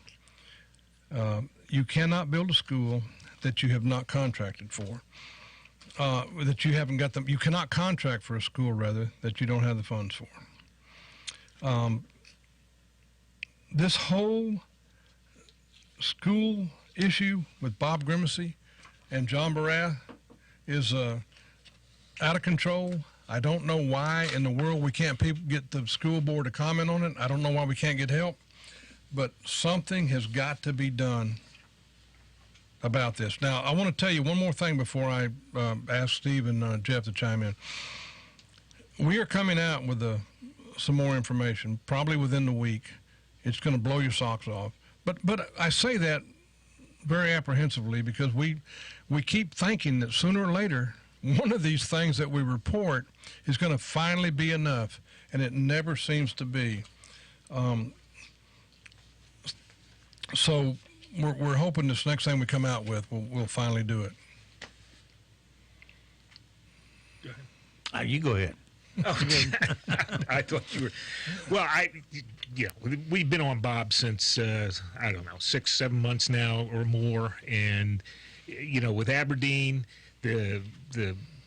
You cannot build a school that you have not contracted for, that you haven't got you cannot contract for a school, rather, that you don't have the funds for. This whole school issue with Bob Grimacy and John Barath is out of control. I don't know why in the world we can't get the school board to comment on it. I don't know why we can't get help. But something has got to be done about this. Now, I want to tell you one more thing before I ask Steve and Jeff to chime in. We are coming out with some more information, probably within the week. It's going to blow your socks off. But I say that very apprehensively because we keep thinking that sooner or later, one of these things that we report is going to finally be enough, and it never seems to be. So we're hoping this next thing we come out with, we'll finally do it. Go ahead. You go ahead. Oh, I thought you were. Well, we've been on Bob since, 6-7 months now or more. And, with Aberdeen, the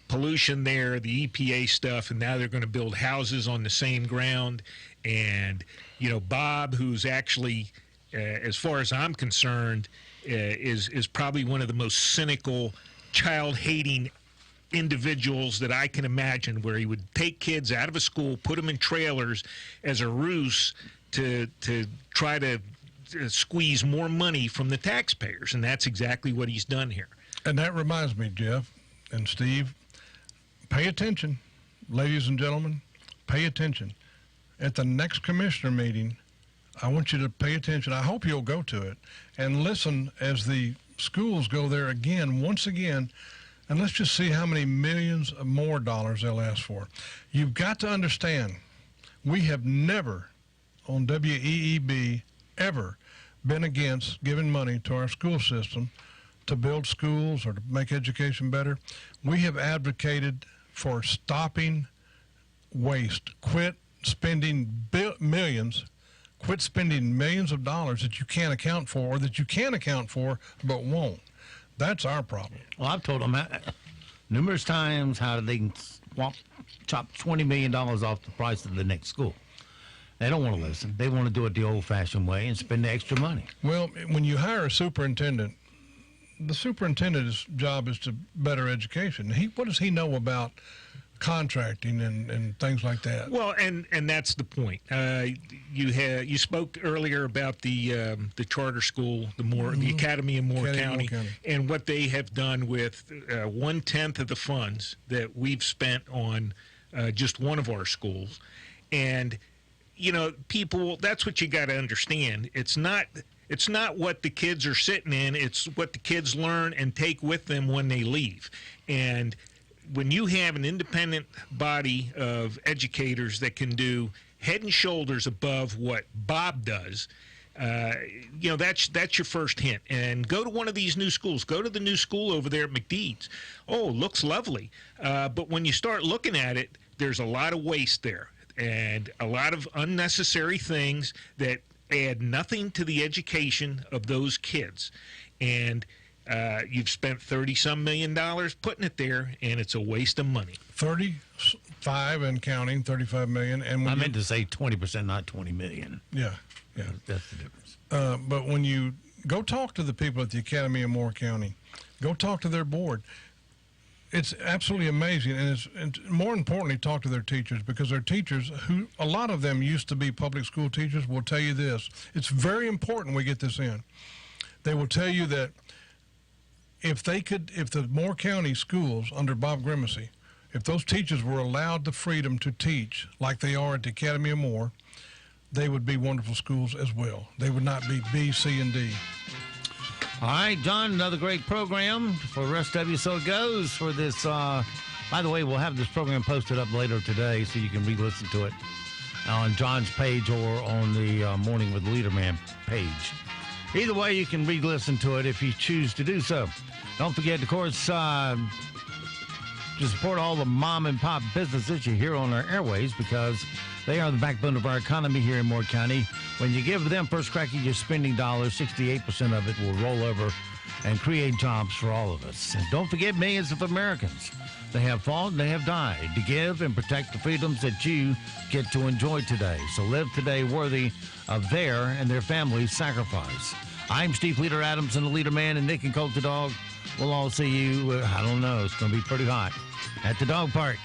pollution there, the EPA stuff, and now they're going to build houses on the same ground. And, Bob, who's actually, as far as I'm concerned, is probably one of the most cynical, child-hating individuals that I can imagine, where he would take kids out of a school, put them in trailers as a ruse to try to squeeze more money from the taxpayers. And that's exactly what he's done here. And that reminds me, Jeff and Steve, pay attention, ladies and gentlemen, pay attention. At the next commissioner meeting, I want you to pay attention. I hope you'll go to it and listen as the schools go there once again, and let's just see how many millions of more dollars they'll ask for. You've got to understand, we have never on WEEB ever been against giving money to our school system to build schools or to make education better. We have advocated for stopping waste. Quit spending millions. Quit spending millions of dollars that you can't account for, or that you can account for but won't. That's our problem. Well, I've told them numerous times how they can chop $20 million off the price of the next school. They don't want to listen. They want to do it the old-fashioned way and spend the extra money. Well, when you hire a superintendent, the superintendent's job is to better education. What does he know about contracting and things like that? Well, and that's the point. You spoke earlier about the charter school, the Academy in Moore County, and what they have done with 1/10 of the funds that we've spent on just one of our schools. And people, that's what you got to understand. It's not what the kids are sitting in, it's what the kids learn and take with them when they leave. And when you have an independent body of educators that can do head and shoulders above what Bob does, that's your first hint. And go to one of these new schools. Go to the new school over there at McDeed's. Oh, looks lovely. But when you start looking at it, there's a lot of waste there and a lot of unnecessary things that add nothing to the education of those kids. And you've spent $30-some million putting it there, and it's a waste of money. 35 and counting, 35 million. And I meant to say 20%, not 20 million. Yeah. That's the difference. But when you go talk to the people at the Academy in Moore County, go talk to their board. It's absolutely amazing, and more importantly, talk to their teachers, because their teachers, who a lot of them used to be public school teachers, will tell you this. It's very important we get this in. They will tell you that if the Moore County schools under Bob Grimacy, if those teachers were allowed the freedom to teach like they are at the Academy of Moore, they would be wonderful schools as well. They would not be B, C, and D. All right, John, another great program for the rest of you. So it goes for this. By the way, we'll have this program posted up later today so you can re-listen to it on John's page or on the Morning with the Leader Man page. Either way, you can re-listen to it if you choose to do so. Don't forget, of course, to support all the mom and pop businesses you hear on our airways, because they are the backbone of our economy here in Moore County. When you give them first crack at your spending dollars, 68% of it will roll over and create jobs for all of us. And don't forget, millions of Americans, they have fought and they have died to give and protect the freedoms that you get to enjoy today. So live today worthy of their and their families' sacrifice. I'm Steve Leader Adams and the Leader Man, and Nick and Colt the Dog. We'll all see you, I don't know, it's going to be pretty hot. at the dog park.